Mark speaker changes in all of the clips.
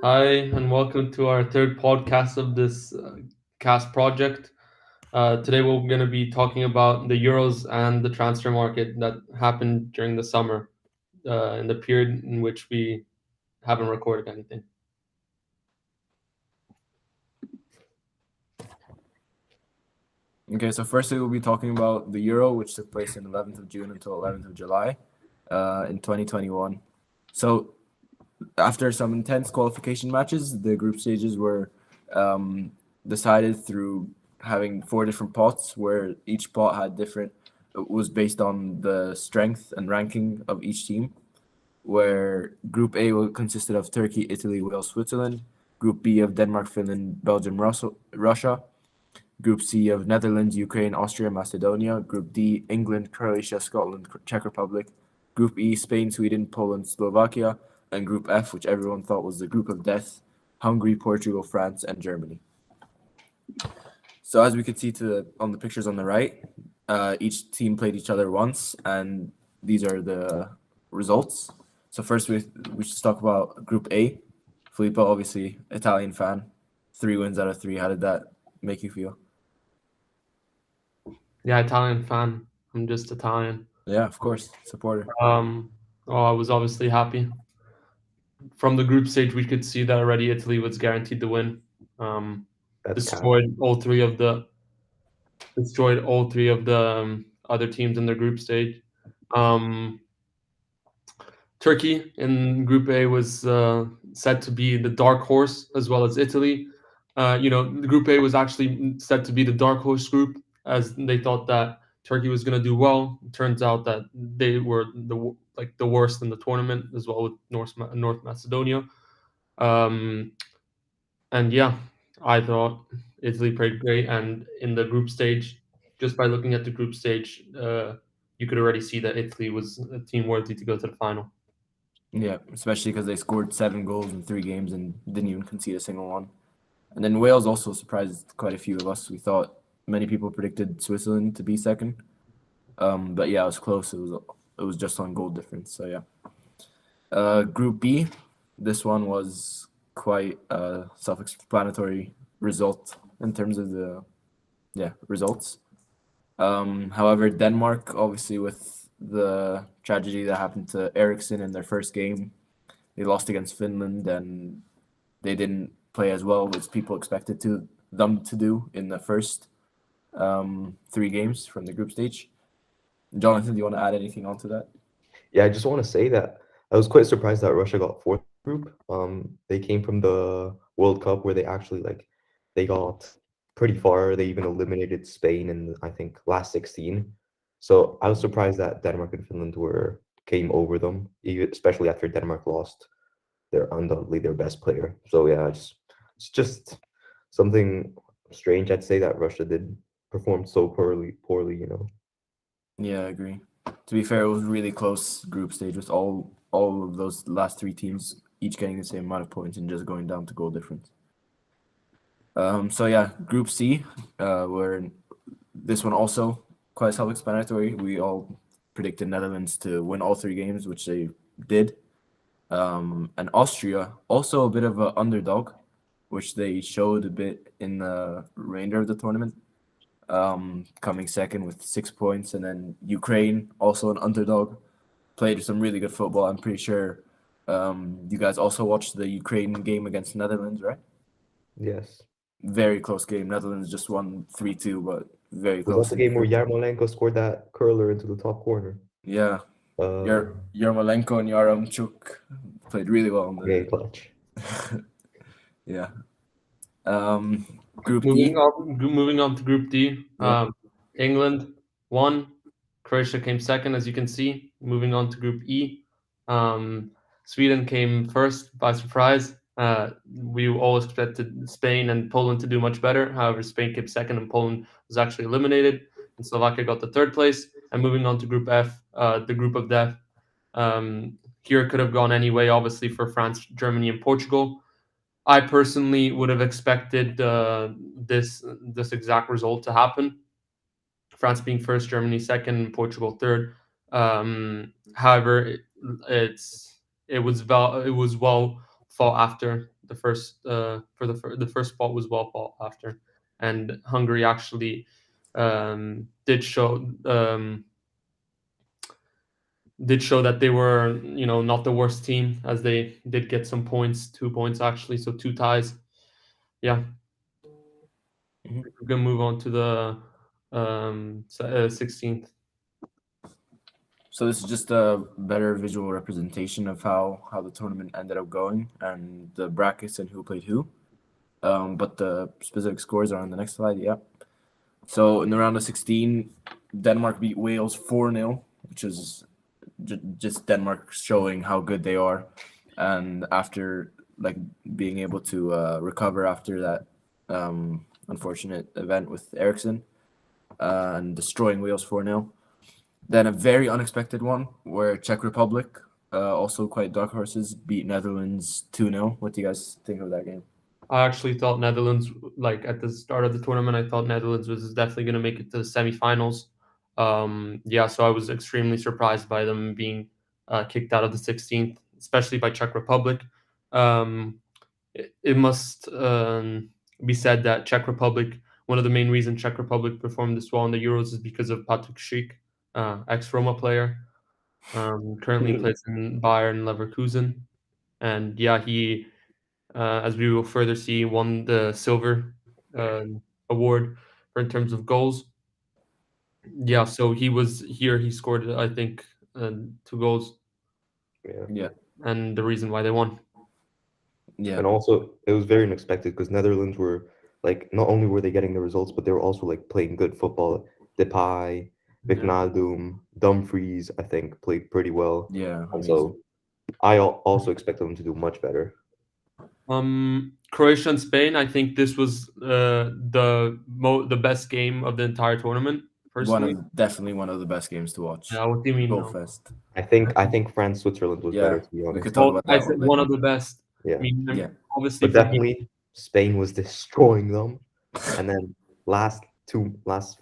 Speaker 1: Hi, and welcome to our third podcast of this cast project. Today, we're going to be talking about the Euros and the transfer market that happened during the summer, in the period in which we haven't recorded anything.
Speaker 2: Okay, so firstly, we'll be talking about the Euro, which took place in 11th of June until 11th of July in 2021. So, after some intense qualification matches, the group stages were decided through having four different pots, where each pot had was based on the strength and ranking of each team. Where Group A consisted of Turkey, Italy, Wales, Switzerland. Group B of Denmark, Finland, Belgium, Russia. Group C of Netherlands, Ukraine, Austria, Macedonia. Group D, England, Croatia, Scotland, Czech Republic. Group E, Spain, Sweden, Poland, Slovakia. And Group F, which everyone thought was the group of death, Hungary, Portugal, France, and Germany. So as we could see on the pictures on the right, each team played each other once, and these are the results. So first we should talk about Group A. Filippo, obviously Italian fan, 3 wins out of 3. How did that make you feel?
Speaker 1: Yeah, Italian fan. I'm just Italian.
Speaker 2: Yeah, of course, supporter.
Speaker 1: I was obviously happy. From the group stage, we could see that already Italy was guaranteed to win.
Speaker 3: That's cap.
Speaker 1: Destroyed all three of the other teams in their group stage. Turkey in Group A was said to be the dark horse, as well as Italy. The Group A was actually said to be the dark horse group, as they thought that Turkey was going to do well. It turns out that they were the worst in the tournament, as well with North Macedonia. And yeah, I thought Italy played great, and in the group stage, just by looking at the group stage, you could already see that Italy was a team worthy to go to the final.
Speaker 2: Yeah, especially because they scored 7 goals in 3 games and didn't even concede a single one. And then Wales also surprised quite a few of us. We thought many people predicted Switzerland to be second, but yeah, it was close. It was just on goal difference. So yeah. Group B, this one was quite a self-explanatory result in terms of the results. However, Denmark, obviously with the tragedy that happened to Eriksson in their first game, they lost against Finland, and they didn't play as well as people expected them to do in the first 3 games from the group stage. Jonathan, do you want to add anything onto that?
Speaker 3: Yeah, I just want to say that I was quite surprised that Russia got fourth group. They came from the World Cup where they actually they got pretty far. They even eliminated Spain in I think last 16. So I was surprised that Denmark and Finland came over them, especially after Denmark lost undoubtedly their best player. So yeah, it's just something strange. I'd say that Russia did perform so poorly.
Speaker 2: Yeah, I agree. To be fair, it was really close group stage with all of those last 3 teams each getting the same amount of points and just going down to goal difference. So yeah, Group C, where this one also quite self-explanatory. We all predicted Netherlands to win all 3 games, which they did. And Austria, also a bit of an underdog, which they showed a bit in the remainder of the tournament, coming second with 6 points. And then Ukraine, also an underdog, played some really good football. I'm pretty sure you guys also watched the Ukraine game against Netherlands, right?
Speaker 3: Yes.
Speaker 2: Very close game. Netherlands just won 3-2, but very close.
Speaker 3: Was that the game where Yarmolenko scored that curler into the top corner?
Speaker 2: Yeah. Yarmolenko and Yaremchuk played really well in the
Speaker 3: game clutch.
Speaker 2: Yeah. Group
Speaker 1: Moving
Speaker 2: D.
Speaker 1: on to Group D, England won. Croatia came second, as you can see. Moving on to Group E, Sweden came first by surprise. We all expected Spain and Poland to do much better. However, Spain came second, and Poland was actually eliminated. And Slovakia got the 3rd place. And moving on to Group F, the group of death. Here it could have gone any way, obviously, for France, Germany, and Portugal. I personally would have expected this exact result to happen. France being first, Germany second, Portugal third. However, it was well fought after. the first the first spot was well fought after, and Hungary actually did show that they were, not the worst team, as they did get some points, 2 points actually, so 2 ties. Yeah.
Speaker 2: Mhm.
Speaker 1: We're gonna move on to the 16th.
Speaker 2: So this is just a better visual representation of how the tournament ended up going and the brackets and who played who. But the specific scores are on the next slide. Yeah. So in the round of 16, Denmark beat Wales 4-0, which is just Denmark showing how good they are, and after like being able to recover after that unfortunate event with Ericsson and destroying Wales 4-0. Then a very unexpected one where Czech Republic, also quite dark horses, beat Netherlands 2-0. What do you guys think of that game?
Speaker 1: I actually thought Netherlands, like at the start of the tournament, I thought Netherlands was definitely going to make it to the semifinals. So I was extremely surprised by them being kicked out of the 16th, especially by Czech Republic. It must be said that Czech Republic, one of the main reasons Czech Republic performed this well in the Euros is because of Patrik Schick, ex-Roma player, currently plays in Bayern Leverkusen. And yeah, he, as we will further see, won the silver award in terms of goals. Yeah, so he was here. He scored, I think, 2 goals,
Speaker 2: Yeah.
Speaker 1: and the reason why they won.
Speaker 2: Yeah.
Speaker 3: And also, it was very unexpected because Netherlands were like, not only were they getting the results, but they were also like playing good football. Depay, Wijnaldum, Dumfries, I think, played pretty well.
Speaker 2: Yeah.
Speaker 3: And so I also expected them to do much better.
Speaker 1: Croatia and Spain, I think this was the best game of the entire tournament, personally.
Speaker 2: Definitely one of the best games to watch.
Speaker 1: Yeah, what do you mean?
Speaker 2: Goal
Speaker 1: No?
Speaker 2: fest.
Speaker 3: I think France Switzerland was better, to be
Speaker 2: we
Speaker 3: honest.
Speaker 2: could talk about
Speaker 1: I
Speaker 2: that
Speaker 1: said
Speaker 2: one
Speaker 1: one of
Speaker 2: later.
Speaker 1: the best.
Speaker 3: Yeah.
Speaker 1: I mean,
Speaker 2: Yeah.
Speaker 1: obviously,
Speaker 3: But definitely Spain was destroying them. And then last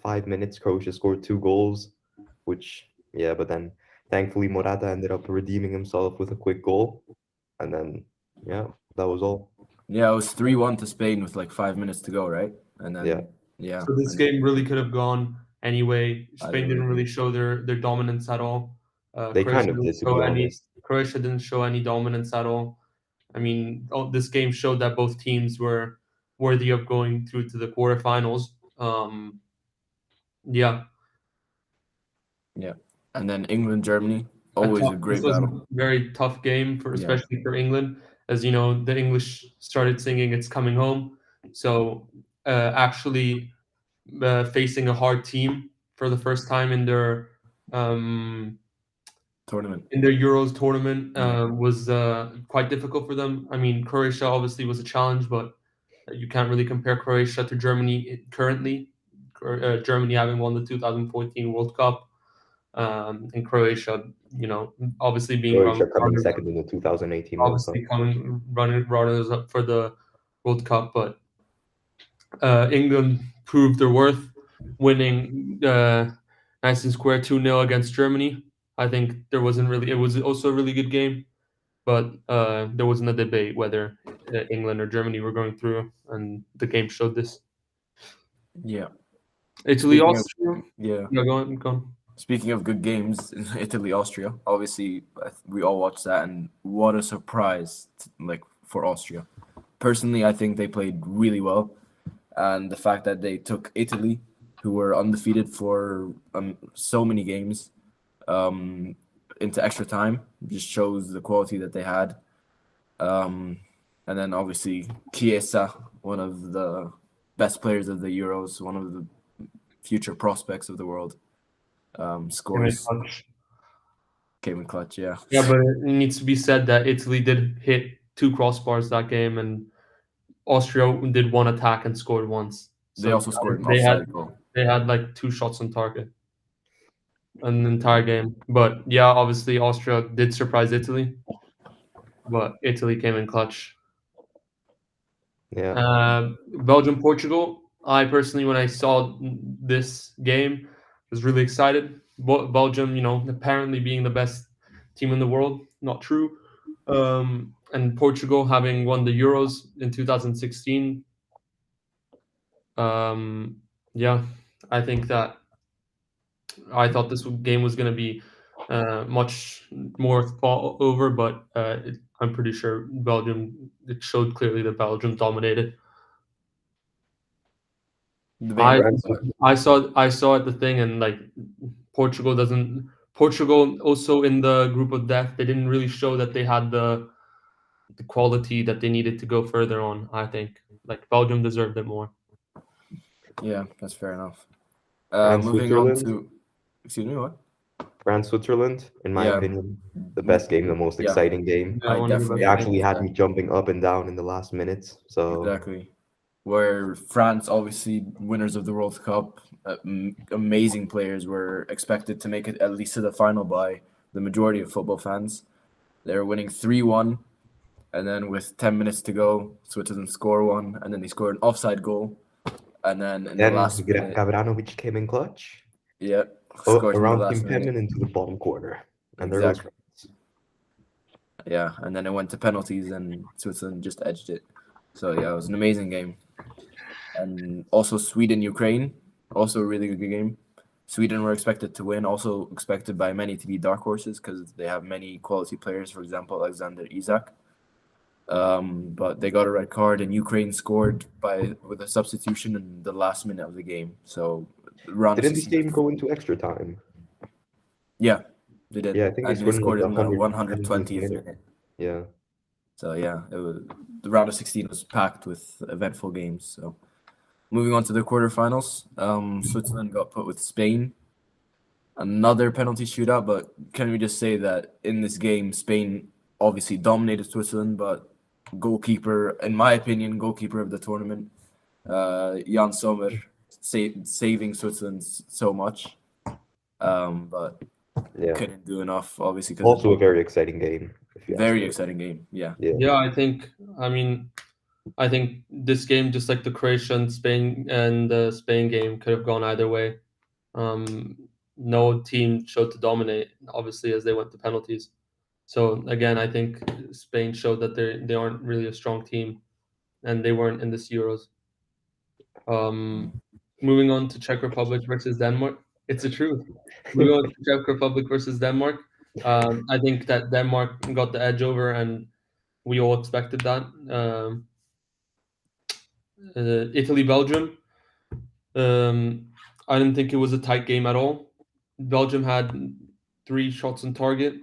Speaker 3: 5 minutes, Croatia scored 2 goals, which, yeah, but then thankfully Morata ended up redeeming himself with a quick goal. And then, yeah, that was all.
Speaker 2: Yeah, it was 3-1 to Spain with like 5 minutes to go, right? And then
Speaker 3: Yeah.
Speaker 1: So this game really could have gone anyway. Spain didn't
Speaker 2: agree.
Speaker 1: really show their dominance at all.
Speaker 3: They kind of did, to be honest.
Speaker 1: Croatia didn't show any dominance at all. I mean, this game showed that both teams were worthy of going through to the quarterfinals. Yeah.
Speaker 2: Yeah. And then England, Germany, always a great
Speaker 1: This was
Speaker 2: battle.
Speaker 1: a very tough game especially for England. As you know, the English started singing "It's Coming Home," so actually facing a hard team for the first time in their
Speaker 2: Tournament.
Speaker 1: in their Euros tournament was quite difficult for them. I mean, Croatia obviously was a challenge, but you can't really compare Croatia to Germany currently. Germany having won the 2014 World Cup, and Croatia, obviously being
Speaker 3: Croatia coming second in the 2018 World Cup.
Speaker 1: obviously running runners up for the World Cup, but England proved their worth, winning nice and square 2-0 against Germany. I think it was also a really good game, but there wasn't a debate whether England or Germany were going through, and the game showed this.
Speaker 2: Yeah.
Speaker 1: Italy,
Speaker 2: Speaking of-
Speaker 1: Austria.
Speaker 2: Yeah.
Speaker 1: No, go on.
Speaker 2: Speaking of good games, Italy, Austria, obviously we all watched that, and what a surprise, for Austria. Personally, I think they played really well, and the fact that they took Italy, who were undefeated for so many games, into extra time, just shows the quality that they had. And then obviously Chiesa, one of the best players of the Euros, one of the future prospects of the world, scores. Came in clutch, yeah.
Speaker 1: Yeah, but it needs to be said that Italy did hit 2 crossbars that game, and Austria did 1 attack and scored once.
Speaker 2: They also scored an
Speaker 1: they
Speaker 2: offside goal.
Speaker 1: They had like 2 shots on target an entire game. But yeah, obviously Austria did surprise Italy, but Italy came in clutch.
Speaker 3: Yeah.
Speaker 1: Belgium Portugal. I personally, when I saw this game, was really excited. Belgium, apparently being the best team in the world, not true. and Portugal having won the Euros in 2016. Yeah, I think that I thought this game was going to be much more fought over, but I'm pretty sure Belgium. It showed clearly that Belgium dominated. I saw at the thing, and like Portugal doesn't. Portugal also in the group of death, they didn't really show that they had the quality that they needed to go further on. I think like Belgium deserved it more.
Speaker 2: Yeah, that's fair enough.
Speaker 3: France,
Speaker 2: Moving on
Speaker 3: Switzerland.
Speaker 2: to, excuse me, what?
Speaker 3: France, Switzerland, in my
Speaker 2: Yeah.
Speaker 3: opinion, the best game, the most
Speaker 2: Yeah.
Speaker 3: exciting game.
Speaker 1: Yeah,
Speaker 2: I
Speaker 1: one of the
Speaker 2: definitely
Speaker 3: They
Speaker 1: best
Speaker 3: actually
Speaker 1: games.
Speaker 3: had me jumping up and down in the last minutes. So
Speaker 2: Exactly. Where France, obviously winners of the World Cup, amazing players, were expected to make it at least to the final by the majority of football fans. They were winning 3-1, and then with 10 minutes to go, Switzerland score one, and then they scored an offside goal. And then in the last minute,
Speaker 3: Gavranovic came in clutch.
Speaker 2: yeah, scored in the
Speaker 3: Around
Speaker 2: last
Speaker 3: Team
Speaker 2: minute.
Speaker 3: Penman into the bottom corner. And there
Speaker 2: Exactly.
Speaker 3: goes.
Speaker 2: Yeah, and then it went to penalties, and Switzerland just edged it. So yeah, it was an amazing game. And also Sweden-Ukraine, also a really good game. Sweden were expected to win, also expected by many to be dark horses because they have many quality players, for example, Alexander Isak. But they got a red card, and Ukraine scored with a substitution in the last minute of the game. So
Speaker 3: Didn't this game go into extra time?
Speaker 2: Yeah, they did.
Speaker 3: Yeah, I think
Speaker 2: and
Speaker 3: they
Speaker 2: they
Speaker 3: scored
Speaker 2: scored in the
Speaker 3: 120th
Speaker 2: 120th
Speaker 3: minute.
Speaker 2: minute.
Speaker 3: Yeah.
Speaker 2: So yeah, it was the round of 16 was packed with eventful games. So moving on to the quarterfinals, Switzerland got put with Spain. Another penalty shootout, but can we just say that in this game, Spain obviously dominated Switzerland, but goalkeeper, in my opinion, goalkeeper of the tournament, Jan Sommer, saving Switzerland so much, but
Speaker 3: Yeah.
Speaker 2: couldn't do enough, obviously.
Speaker 3: Also a very exciting game.
Speaker 2: Very exciting game, yeah.
Speaker 1: Yeah, I think this game, just like the Croatian Spain and the Spain game, could have gone either way. No team showed to dominate, obviously, as they went to penalties. So again, I think Spain showed that they aren't really a strong team, and they weren't in this Euros. Moving on to Czech Republic versus Denmark, it's the truth. Moving on to Czech Republic versus Denmark, I think that Denmark got the edge over, and we all expected that. Italy, Belgium. I didn't think it was a tight game at all. Belgium had 3 shots on target.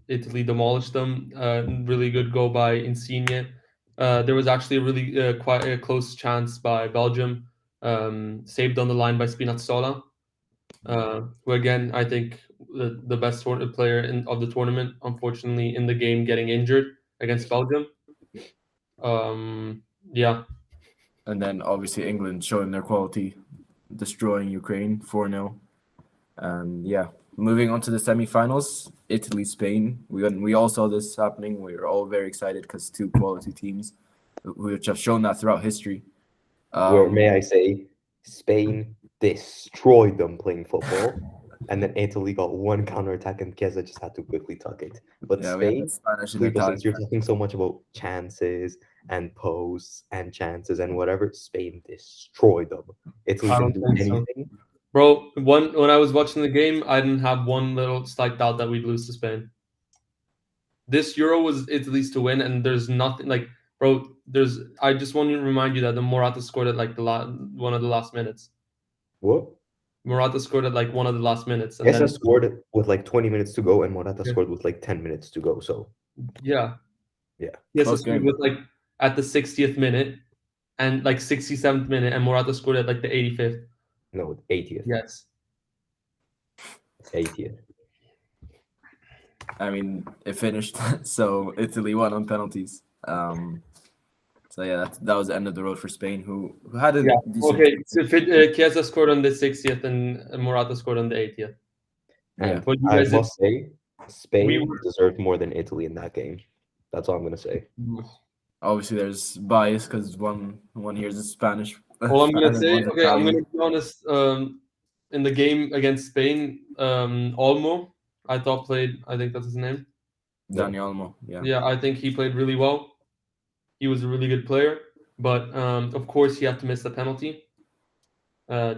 Speaker 1: Italy demolished them. Really good goal by Insigne. There was actually a really quite a close chance by Belgium, saved on the line by Spinazzola, who again I think the best player of the tournament. Unfortunately, in the game, getting injured against Belgium. Yeah.
Speaker 2: And then obviously England showing their quality, destroying Ukraine 4-0. And yeah, moving on to the semifinals, Italy, Spain. We all saw this happening. We were all very excited because 2 quality teams, which have shown that throughout history.
Speaker 3: Where, may I say, Spain destroyed them playing football, and then Italy got one counterattack, and Chiesa just had to quickly tuck it. But
Speaker 2: Yeah,
Speaker 3: Spain,
Speaker 2: Spanish and
Speaker 3: Filippo,
Speaker 2: Italian.
Speaker 3: since you're talking so much about chances and posts and chances and whatever, Spain destroyed them. Italy
Speaker 1: I
Speaker 3: didn't
Speaker 1: don't
Speaker 3: do
Speaker 1: think so.
Speaker 3: anything.
Speaker 1: Bro, when I was watching the game, I didn't have one little slight doubt that we'd lose to Spain. This Euro was Italy's to win, and there's nothing like, bro. I just want to remind you that the Morata scored at like one of the last minutes.
Speaker 3: What?
Speaker 1: Morata scored at like one of the last minutes. And
Speaker 3: Chiesa scored it with like 20 minutes to go, and Morata scored with like 10 minutes to go. So
Speaker 1: yeah.
Speaker 3: Yeah.
Speaker 1: Chiesa scored with like at the 60th minute and like 67th minute, and Morata scored at like the 85th.
Speaker 3: No, 80th.
Speaker 1: Yes.
Speaker 3: 80th.
Speaker 2: I mean, it finished, so Italy won on penalties. So yeah, that was the end of the road for Spain, who had a decent...
Speaker 1: Okay, so Chiesa scored on the 60th and Morata scored on the 80th.
Speaker 3: And
Speaker 1: but you
Speaker 3: I
Speaker 1: guys
Speaker 3: must say, Spain deserved more than Italy in that game. That's all I'm gonna say.
Speaker 2: Obviously, there's bias because one here is Spanish.
Speaker 1: Well, I'm gonna say,
Speaker 2: one's
Speaker 1: okay, I'm
Speaker 2: Italian.
Speaker 1: gonna be honest. In the game against Spain, Olmo, I thought played. I think that's his name.
Speaker 2: Dani Olmo, yeah.
Speaker 1: Yeah, I think he played really well. He was a really good player, but of course he had to miss the penalty.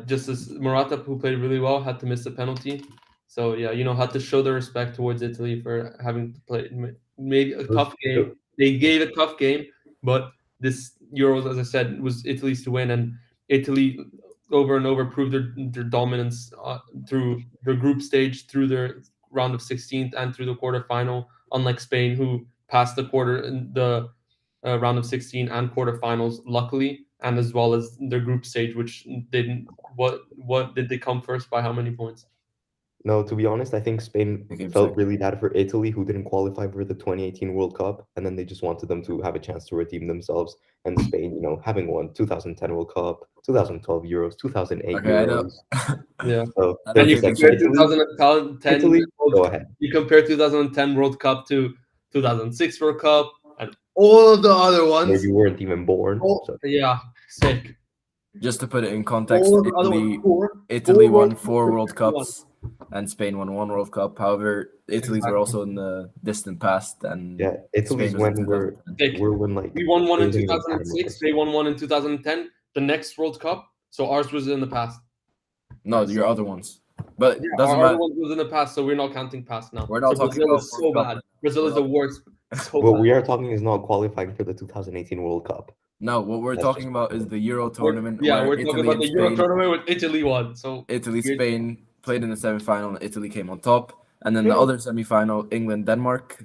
Speaker 1: Just as Morata, who played really well, had to miss the penalty. So yeah, had to show their respect towards Italy for having to play made a tough game. They gave a tough game, but this Euros, as I said, was Italy's to win, and Italy over and over proved their dominance through their group stage, through their round of 16th, and through the quarterfinal. Unlike Spain, who passed the round of 16 and quarterfinals, luckily, and as well as their group stage, which didn't. What did they come first by? How many points?
Speaker 3: No, to be honest, I think Spain
Speaker 2: They came
Speaker 3: felt
Speaker 2: second.
Speaker 3: really bad for Italy, who didn't qualify for the 2018 World Cup, and then they just wanted them to have a chance to redeem themselves. And Spain, having won 2010 World Cup, 2012 Euros, 2008
Speaker 2: Okay, I don't.
Speaker 3: Euros.
Speaker 1: Yeah.
Speaker 3: So
Speaker 2: I
Speaker 3: they're
Speaker 1: And you
Speaker 2: don't
Speaker 3: just
Speaker 2: think
Speaker 3: like
Speaker 2: they
Speaker 1: compare
Speaker 2: should.
Speaker 1: 2010
Speaker 3: Italy,
Speaker 1: World
Speaker 3: go
Speaker 1: Cup-
Speaker 3: ahead.
Speaker 1: You compare 2010 World Cup to 2006 World Cup and all of the other
Speaker 3: Where
Speaker 1: ones.
Speaker 3: you weren't even born.
Speaker 1: Oh,
Speaker 3: So
Speaker 1: yeah, sick.
Speaker 2: Just to put it in context,
Speaker 1: All of the other ones.
Speaker 2: Italy won
Speaker 1: World
Speaker 2: 4 World
Speaker 1: Cups, one.
Speaker 2: Cups, and Spain won 1 World Cup. However, Italy's were
Speaker 1: Exactly.
Speaker 2: also in the distant past, and
Speaker 3: yeah, Italy's
Speaker 2: Spain was in
Speaker 3: when we're
Speaker 2: 2010.
Speaker 3: when like
Speaker 1: We won one in
Speaker 3: losing in
Speaker 1: 2006.
Speaker 3: Dynamos.
Speaker 1: They won one in 2010. The next World Cup. So ours was in the past.
Speaker 2: No, your other ones, but
Speaker 1: Yeah,
Speaker 2: doesn't
Speaker 1: our other
Speaker 2: matter.
Speaker 1: one was in the past, so we're not counting past now.
Speaker 2: We're not
Speaker 1: so
Speaker 2: talking
Speaker 1: Brazil
Speaker 2: about
Speaker 1: is so
Speaker 2: World Cup.
Speaker 1: bad. Brazil is the worst. So
Speaker 3: What
Speaker 1: bad.
Speaker 3: we are talking is not qualifying for the 2018 World Cup.
Speaker 2: No, what we're
Speaker 3: That's
Speaker 2: talking
Speaker 3: just-
Speaker 2: about is the Euro tournament.
Speaker 1: Yeah,
Speaker 2: where
Speaker 1: we're talking
Speaker 2: Italy
Speaker 1: about
Speaker 2: and
Speaker 1: the Euro
Speaker 2: Spain,
Speaker 1: tournament with Italy won. So
Speaker 2: Italy, Spain played in the semifinal, and Italy came on top. And then the
Speaker 3: Yeah.
Speaker 2: other semifinal, England, Denmark.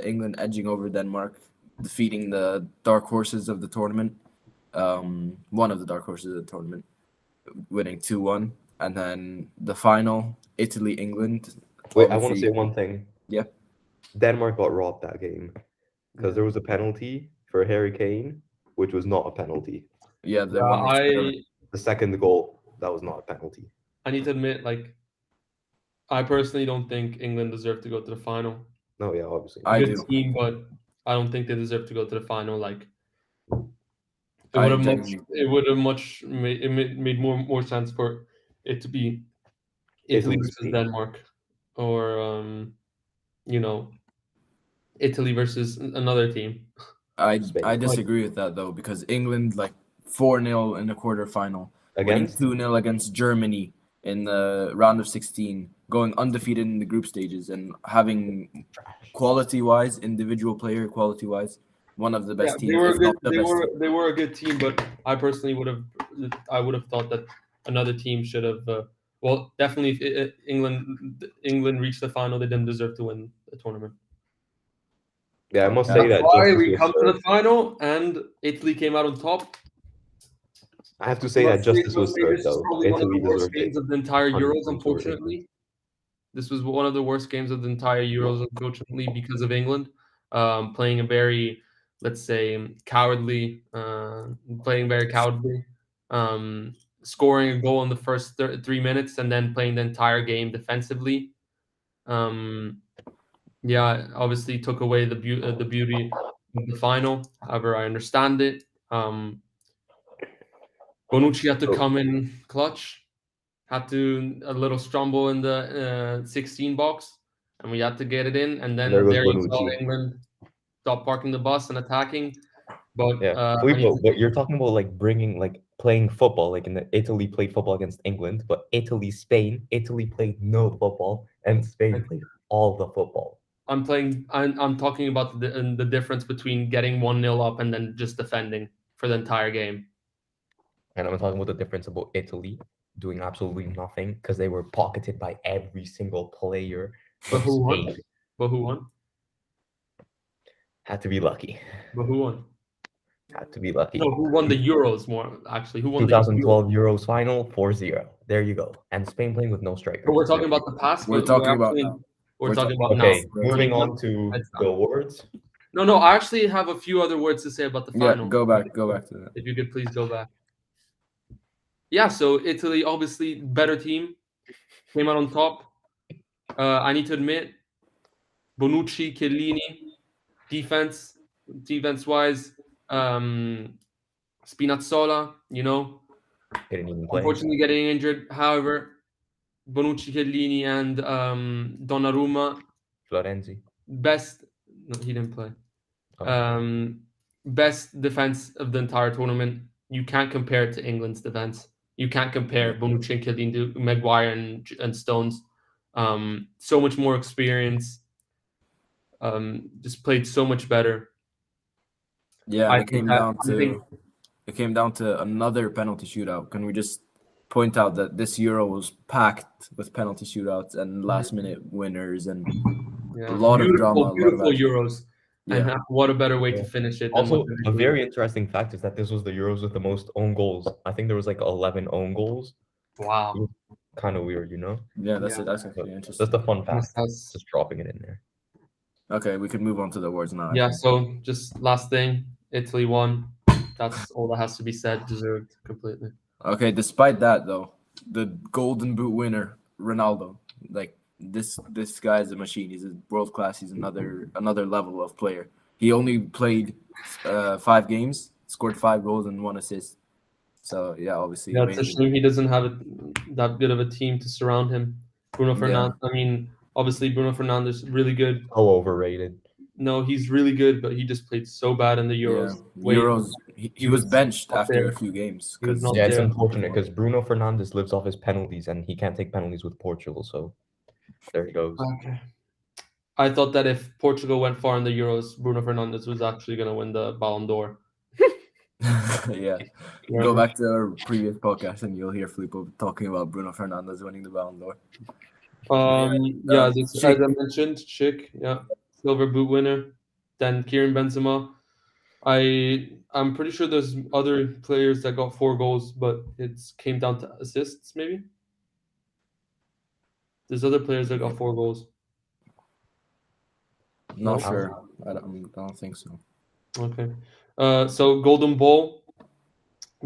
Speaker 2: England edging over Denmark, defeating the dark horses of the tournament. One of the dark horses of the tournament, winning 2-1. And then the final, Italy, England.
Speaker 3: Wait, I want to
Speaker 2: obviously-
Speaker 3: say one thing.
Speaker 2: Yeah.
Speaker 3: Denmark got robbed that game because there was a penalty for Harry Kane, which was not a penalty.
Speaker 2: Yeah, the
Speaker 1: yeah,
Speaker 2: one which
Speaker 3: The second goal, that was not a penalty.
Speaker 1: I need to admit, like, I personally don't think England deserved to go to the final.
Speaker 3: No, yeah, obviously.
Speaker 2: I
Speaker 1: Good
Speaker 2: do.
Speaker 1: team, but I don't think they deserve to go to the final. Like, it
Speaker 2: I
Speaker 1: would have
Speaker 2: genuinely-
Speaker 1: made more sense for it to be Italy
Speaker 3: Italy,
Speaker 1: versus
Speaker 3: Spain.
Speaker 1: Denmark, or Italy versus another team.
Speaker 2: I
Speaker 3: Spain.
Speaker 2: disagree with that though, because England 4-0 in the quarterfinal, winning
Speaker 3: Against
Speaker 2: 2-0 against Germany in the round of 16, going undefeated in the group stages, and having quality-wise, individual player quality-wise, one of the best teams.
Speaker 1: They were
Speaker 2: if
Speaker 1: good.
Speaker 2: not the best team.
Speaker 1: They were a good team, but I personally would have thought that another team should have. Well, definitely, if England reached the final, they didn't deserve to win the tournament.
Speaker 3: Yeah, I must
Speaker 2: Yeah.
Speaker 3: say that
Speaker 1: Why
Speaker 3: justice
Speaker 1: we
Speaker 3: was
Speaker 1: come to
Speaker 3: served.
Speaker 1: the final and Italy came out on top.
Speaker 3: I have to say that justice was served,
Speaker 1: This is
Speaker 3: though.
Speaker 1: probably one of
Speaker 3: Italy
Speaker 1: the worst
Speaker 3: deserved it.
Speaker 1: games of the entire
Speaker 3: 100%
Speaker 1: Euros,
Speaker 3: over
Speaker 1: unfortunately. This was one of the worst games of the entire Euros, unfortunately, because of England playing a very, let's say, cowardly, scoring a goal in the first 3 minutes and then playing the entire game defensively. Yeah, obviously took away the beauty of the final. However, I understand it. Bonucci had to come in clutch. Had to a little stumble in the 16 box, and we had to get it in. And then
Speaker 3: There goes
Speaker 1: there you saw
Speaker 3: Bonucci.
Speaker 1: England stop parking the bus and attacking. But
Speaker 3: Yeah,
Speaker 1: I need
Speaker 3: Filippo,
Speaker 1: to-
Speaker 3: but you're talking about playing football, Italy played football against England, but Spain, Italy played no football, and Spain played all the football.
Speaker 1: I'm talking about the difference between getting 1-0 up and then just defending for the entire game.
Speaker 3: And I'm talking about the difference about Italy doing absolutely nothing because they were pocketed by every single player.
Speaker 1: But
Speaker 3: from
Speaker 1: who won?
Speaker 3: Spain.
Speaker 1: But who won?
Speaker 3: Had to be lucky.
Speaker 1: But who won?
Speaker 3: Had to be lucky.
Speaker 1: No, who won the Euros more actually? Who won
Speaker 3: 2012 Euros final, 4-0. There you go. And Spain playing with no strikers.
Speaker 1: But we're talking about the past.
Speaker 2: We're
Speaker 1: but
Speaker 2: talking about
Speaker 1: actually-
Speaker 2: now.
Speaker 1: We're talking about
Speaker 3: Okay,
Speaker 1: now.
Speaker 3: moving on to the awards.
Speaker 1: No, I actually have a few other words to say about the
Speaker 2: Yeah,
Speaker 1: final.
Speaker 2: go back to that.
Speaker 1: If you could please go back. Yeah, so Italy, obviously better team, came out on top. I need to admit, Bonucci, Chiellini, defense-wise, Spinazzola,
Speaker 3: Didn't even play.
Speaker 1: unfortunately getting injured. However, Bonucci, Chiellini, and Donnarumma,
Speaker 3: Florenzi.
Speaker 1: best No, he didn't play.
Speaker 3: Oh.
Speaker 1: Best defense of the entire tournament. You can't compare it to England's defense. You can't compare Bonucci and Chiellini to Maguire and Stones. So much more experience. Just played so much better.
Speaker 2: Yeah,
Speaker 1: I
Speaker 2: and
Speaker 1: think
Speaker 2: it came down to another penalty shootout. Can we just point out that this Euro was packed with penalty shootouts and last minute winners and a lot of drama, a lot of
Speaker 1: beautiful
Speaker 2: action.
Speaker 1: Euros.
Speaker 2: Yeah.
Speaker 1: And what a better way to finish it. Than
Speaker 3: Also,
Speaker 1: what they
Speaker 3: a
Speaker 1: did.
Speaker 3: very interesting fact is that this was the Euros with the most own goals. I think there was like 11 own goals.
Speaker 1: Wow.
Speaker 3: Kind of weird, you know?
Speaker 2: Yeah, that's
Speaker 1: Yeah.
Speaker 2: it. That's actually interesting.
Speaker 3: Just a fun fact.
Speaker 1: That's-
Speaker 3: Just dropping it in there.
Speaker 2: Okay, we could move on to the awards now. I
Speaker 1: Yeah,
Speaker 2: think.
Speaker 1: so just last thing, Italy won. That's all that has to be said. Deserved completely.
Speaker 2: Okay, despite that though, the Golden Boot winner, Ronaldo, like this guy is a machine. He's a world class. He's another level of player. He only played 5 games, scored 5 goals and 1 assist. So yeah, obviously.
Speaker 1: Yeah, it's a shame he doesn't have that good of a team to surround him. Bruno Fernandes. I mean, obviously Bruno Fernandes really good.
Speaker 3: So overrated.
Speaker 1: No, he's really good, but he just played so bad in the Euros.
Speaker 2: Yeah. Euros. He was benched
Speaker 1: not
Speaker 2: after
Speaker 1: there.
Speaker 2: a few games.
Speaker 1: He was
Speaker 2: 'cause-
Speaker 1: not
Speaker 3: Yeah, it's
Speaker 1: there.
Speaker 3: unfortunate because Bruno Fernandes lives off his penalties and he can't take penalties with Portugal. So there he goes.
Speaker 1: Okay. I thought that if Portugal went far in the Euros, Bruno Fernandes was actually going to win the Ballon d'Or.
Speaker 2: Yeah. Go back to our previous podcast and you'll hear Filippo talking about Bruno Fernandes winning the Ballon d'Or.
Speaker 1: As I mentioned, Schick, silver boot winner. Then Kieran Benzema. I'm pretty sure there's other players that got 4 goals, but it came down to assists. Maybe there's other players that got 4 goals.
Speaker 2: Not sure. I don't think so.
Speaker 1: Okay. So Golden Ball,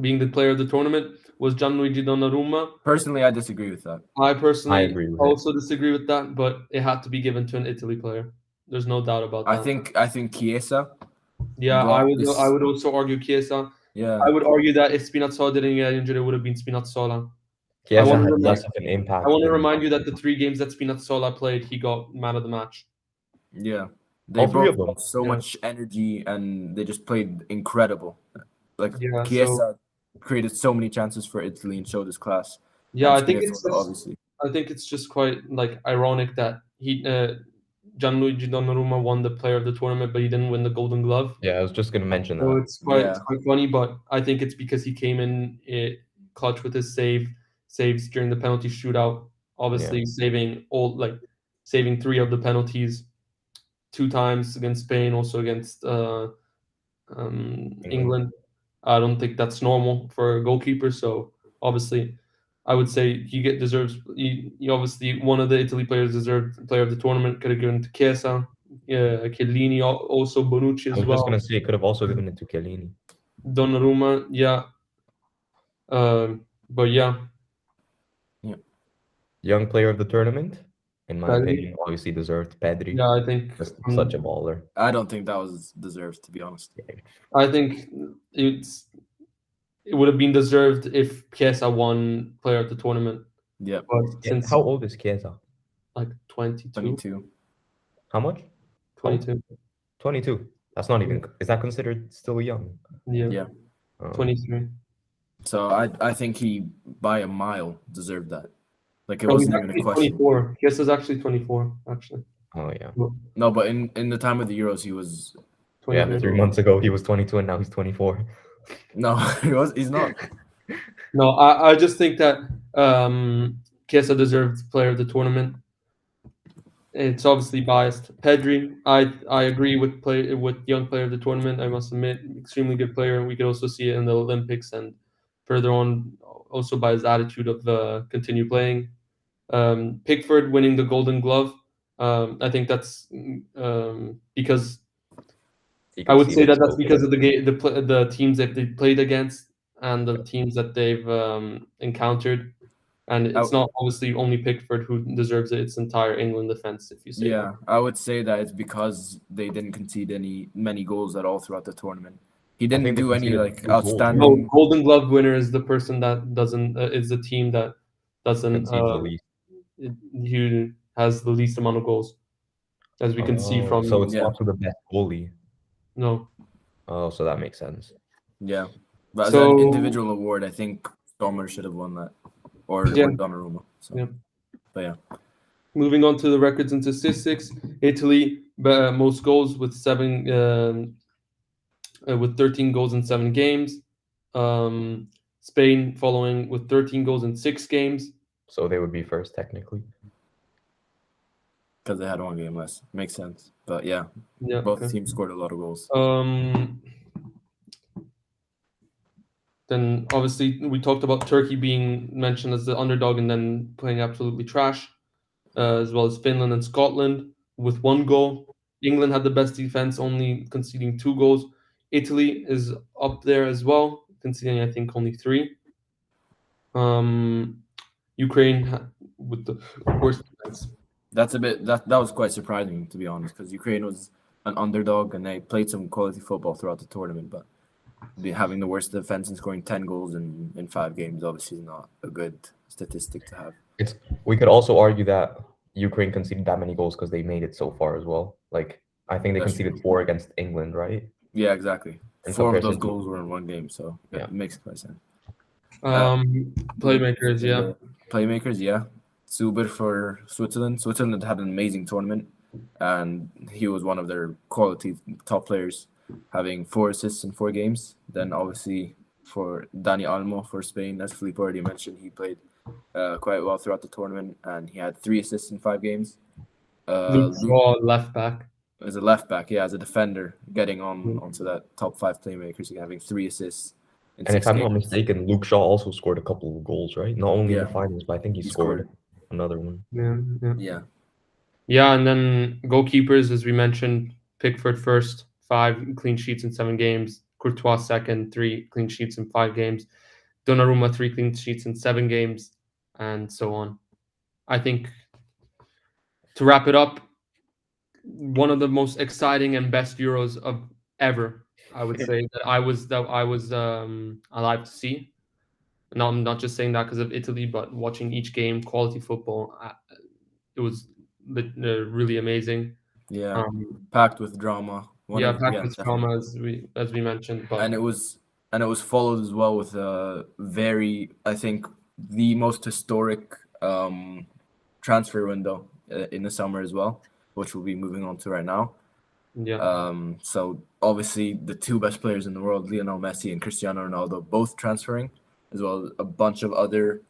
Speaker 1: being the player of the tournament, was Gianluigi Donnarumma.
Speaker 2: Personally, I disagree with that.
Speaker 1: I personally
Speaker 3: agree with
Speaker 1: also disagree with that, but it had to be given to an Italy player. There's no doubt about that.
Speaker 2: I think Chiesa.
Speaker 1: Yeah, I would also argue Chiesa.
Speaker 2: Yeah.
Speaker 1: I would argue that if Spinazzola didn't get injured, it would have been Spinazzola.
Speaker 3: He has had less of an impact.
Speaker 1: I want to remind you that the 3 games that Spinazzola played, he got man of the match.
Speaker 2: Yeah. They
Speaker 3: All 3 of
Speaker 2: brought
Speaker 3: them.
Speaker 2: so much energy and they just played incredible. Like
Speaker 1: Yeah,
Speaker 2: Chiesa created so many chances for Italy and showed his class.
Speaker 1: Yeah,
Speaker 2: And
Speaker 1: I think
Speaker 2: obviously.
Speaker 1: I think it's just quite like ironic that Gianluigi Donnarumma won the player of the tournament, but he didn't win the Golden Glove.
Speaker 3: Yeah, I was just gonna mention
Speaker 1: So
Speaker 3: that.
Speaker 1: it's quite funny, but I think it's because he came in clutch with his saves during the penalty shootout. Obviously, saving 3 of the penalties, 2 times against Spain, also against England. I don't think that's normal for a goalkeeper. So obviously, I would say he deserves. He obviously one of the Italy players deserved player of the tournament. Could have given to Chiesa, Chiellini, also Bonucci as
Speaker 3: I was
Speaker 1: well.
Speaker 3: just gonna say could have also given it to Chiellini.
Speaker 1: Donnarumma, yeah. But yeah.
Speaker 3: Young player of the tournament, in my
Speaker 1: Pedri.
Speaker 3: opinion, obviously deserved Pedri.
Speaker 1: Yeah, I think
Speaker 3: Just such a baller.
Speaker 2: I don't think that was deserved, to be honest.
Speaker 1: I think it would have been deserved if Chiesa won player of the tournament.
Speaker 2: Yeah.
Speaker 1: But since
Speaker 3: How old is Chiesa?
Speaker 1: like 22.
Speaker 2: 22.
Speaker 3: How much?
Speaker 1: 22.
Speaker 3: 22. That's not even. Is that considered still young?
Speaker 2: Yeah.
Speaker 1: 23.
Speaker 2: So I think he by a mile deserved that. Like it
Speaker 1: Oh, he's
Speaker 2: wasn't even a
Speaker 1: actually
Speaker 2: question.
Speaker 1: 24. Chiesa's actually 24, actually.
Speaker 3: Oh yeah.
Speaker 2: No, but in the time of the Euros, he was.
Speaker 1: 23.
Speaker 3: Yeah, 3 months ago he was 22 and now he's 24.
Speaker 2: No, he's not.
Speaker 1: No, I just think that Chiesa deserved player of the tournament. It's obviously biased. Pedri, I agree with young player of the tournament. I must admit, extremely good player. We could also see it in the Olympics and further on, also by his attitude of continue playing. Pickford winning the Golden Glove. I think that's because I would say that's because of the teams that they played against and the teams that they've encountered. And it's not obviously only Pickford who deserves it. It's entire England defense, if you say.
Speaker 2: Yeah, I would say that it's because they didn't concede many goals at all throughout the tournament. He didn't do any outstanding.
Speaker 1: No, Golden Glove winner is the person that doesn't. Is the team that doesn't. Who has the least amount of goals. as we can see
Speaker 3: Oh,
Speaker 1: from
Speaker 3: so it's
Speaker 2: Yeah.
Speaker 3: not to the best goalie.
Speaker 1: no.
Speaker 3: Oh, so that makes sense.
Speaker 2: Yeah. But as
Speaker 1: So-
Speaker 2: an individual award, I think Sommer should have won that. Or
Speaker 1: Yeah.
Speaker 2: Donnarumma. So,
Speaker 1: Yeah.
Speaker 2: But yeah.
Speaker 1: Moving on to the records and statistics, Italy most goals with 13 goals in 7 games. Spain following with 13 goals in 6 games.
Speaker 3: So they would be first technically.
Speaker 2: Because they had one game less. Makes sense. But yeah,
Speaker 1: Yeah.
Speaker 2: both
Speaker 1: okay.
Speaker 2: teams scored a lot of goals.
Speaker 1: Then obviously we talked about Turkey being mentioned as the underdog and then playing absolutely trash, as well as Finland and Scotland with 1 goal. England had the best defense, only conceding 2 goals. Italy is up there as well, conceding I think only 3. Ukraine with the worst defense.
Speaker 2: That's a bit that was quite surprising, to be honest, because Ukraine was an underdog and they played some quality football throughout the tournament, but having the worst defense and scoring 10 goals in 5 games obviously is not a good statistic to have.
Speaker 3: We could also argue that Ukraine conceded that many goals because they made it so far as well. Like I think they
Speaker 2: That's
Speaker 3: conceded
Speaker 2: true.
Speaker 3: 4 against England, right?
Speaker 2: Yeah, exactly.
Speaker 3: In
Speaker 2: 4 of those
Speaker 3: comparison to-
Speaker 2: goals were in 1 game, so
Speaker 3: Yeah.
Speaker 2: it makes quite sense.
Speaker 1: Playmakers, yeah.
Speaker 2: Playmakers, yeah. Zuber for Switzerland. Switzerland had an amazing tournament, and he was one of their quality top players, having 4 assists in 4 games. Then obviously for Dani Olmo for Spain, as Filippo already mentioned, he played quite well throughout the tournament, and he had 3 assists in 5 games.
Speaker 1: Luke Shaw, left back.
Speaker 2: As a left back, yeah, as a defender, getting onto that top 5 playmakers, having 3 assists. In
Speaker 3: And
Speaker 2: 6
Speaker 3: if I'm not
Speaker 2: games.
Speaker 3: mistaken, Luke Shaw also scored a couple of goals, right? Not only in
Speaker 2: Yeah.
Speaker 3: the finals, but I think he scored another one.
Speaker 2: Yeah.
Speaker 1: And then goalkeepers, as we mentioned, Pickford first, 5 clean sheets in 7 games. Courtois second, 3 clean sheets in 5 games. Donnarumma 3 clean sheets in 7 games, and so on. I think to wrap it up, one of the most exciting and best Euros of ever. I would say that I was alive to see. No, I'm not just saying that because of Italy, but watching each game, quality football, it was really amazing.
Speaker 2: Yeah, packed with drama.
Speaker 1: Packed with
Speaker 2: definitely.
Speaker 1: drama, as we mentioned, but
Speaker 2: and it was followed as well with a very, I think, the most historic transfer window in the summer as well, which we'll be moving on to right now.
Speaker 1: Yeah.
Speaker 2: So obviously the 2 best players in the world, Lionel Messi and Cristiano Ronaldo, both transferring, as well as a bunch of other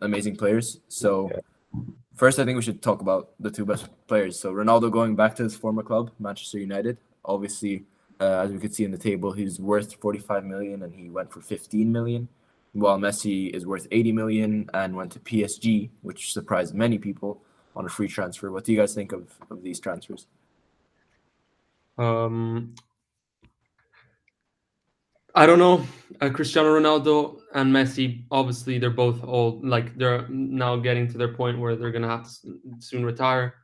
Speaker 2: amazing players. So first, I think we should talk about the 2 best players. So Ronaldo going back to his former club, Manchester United. Obviously, as we could see in the table, he's worth 45 million and he went for 15 million, while Messi is worth 80 million and went to PSG, which surprised many people on a free transfer. What do you guys think of these transfers?
Speaker 1: I don't know. Cristiano Ronaldo and Messi, obviously, they're both old. Like, they're now getting to their point where they're going to have to soon retire.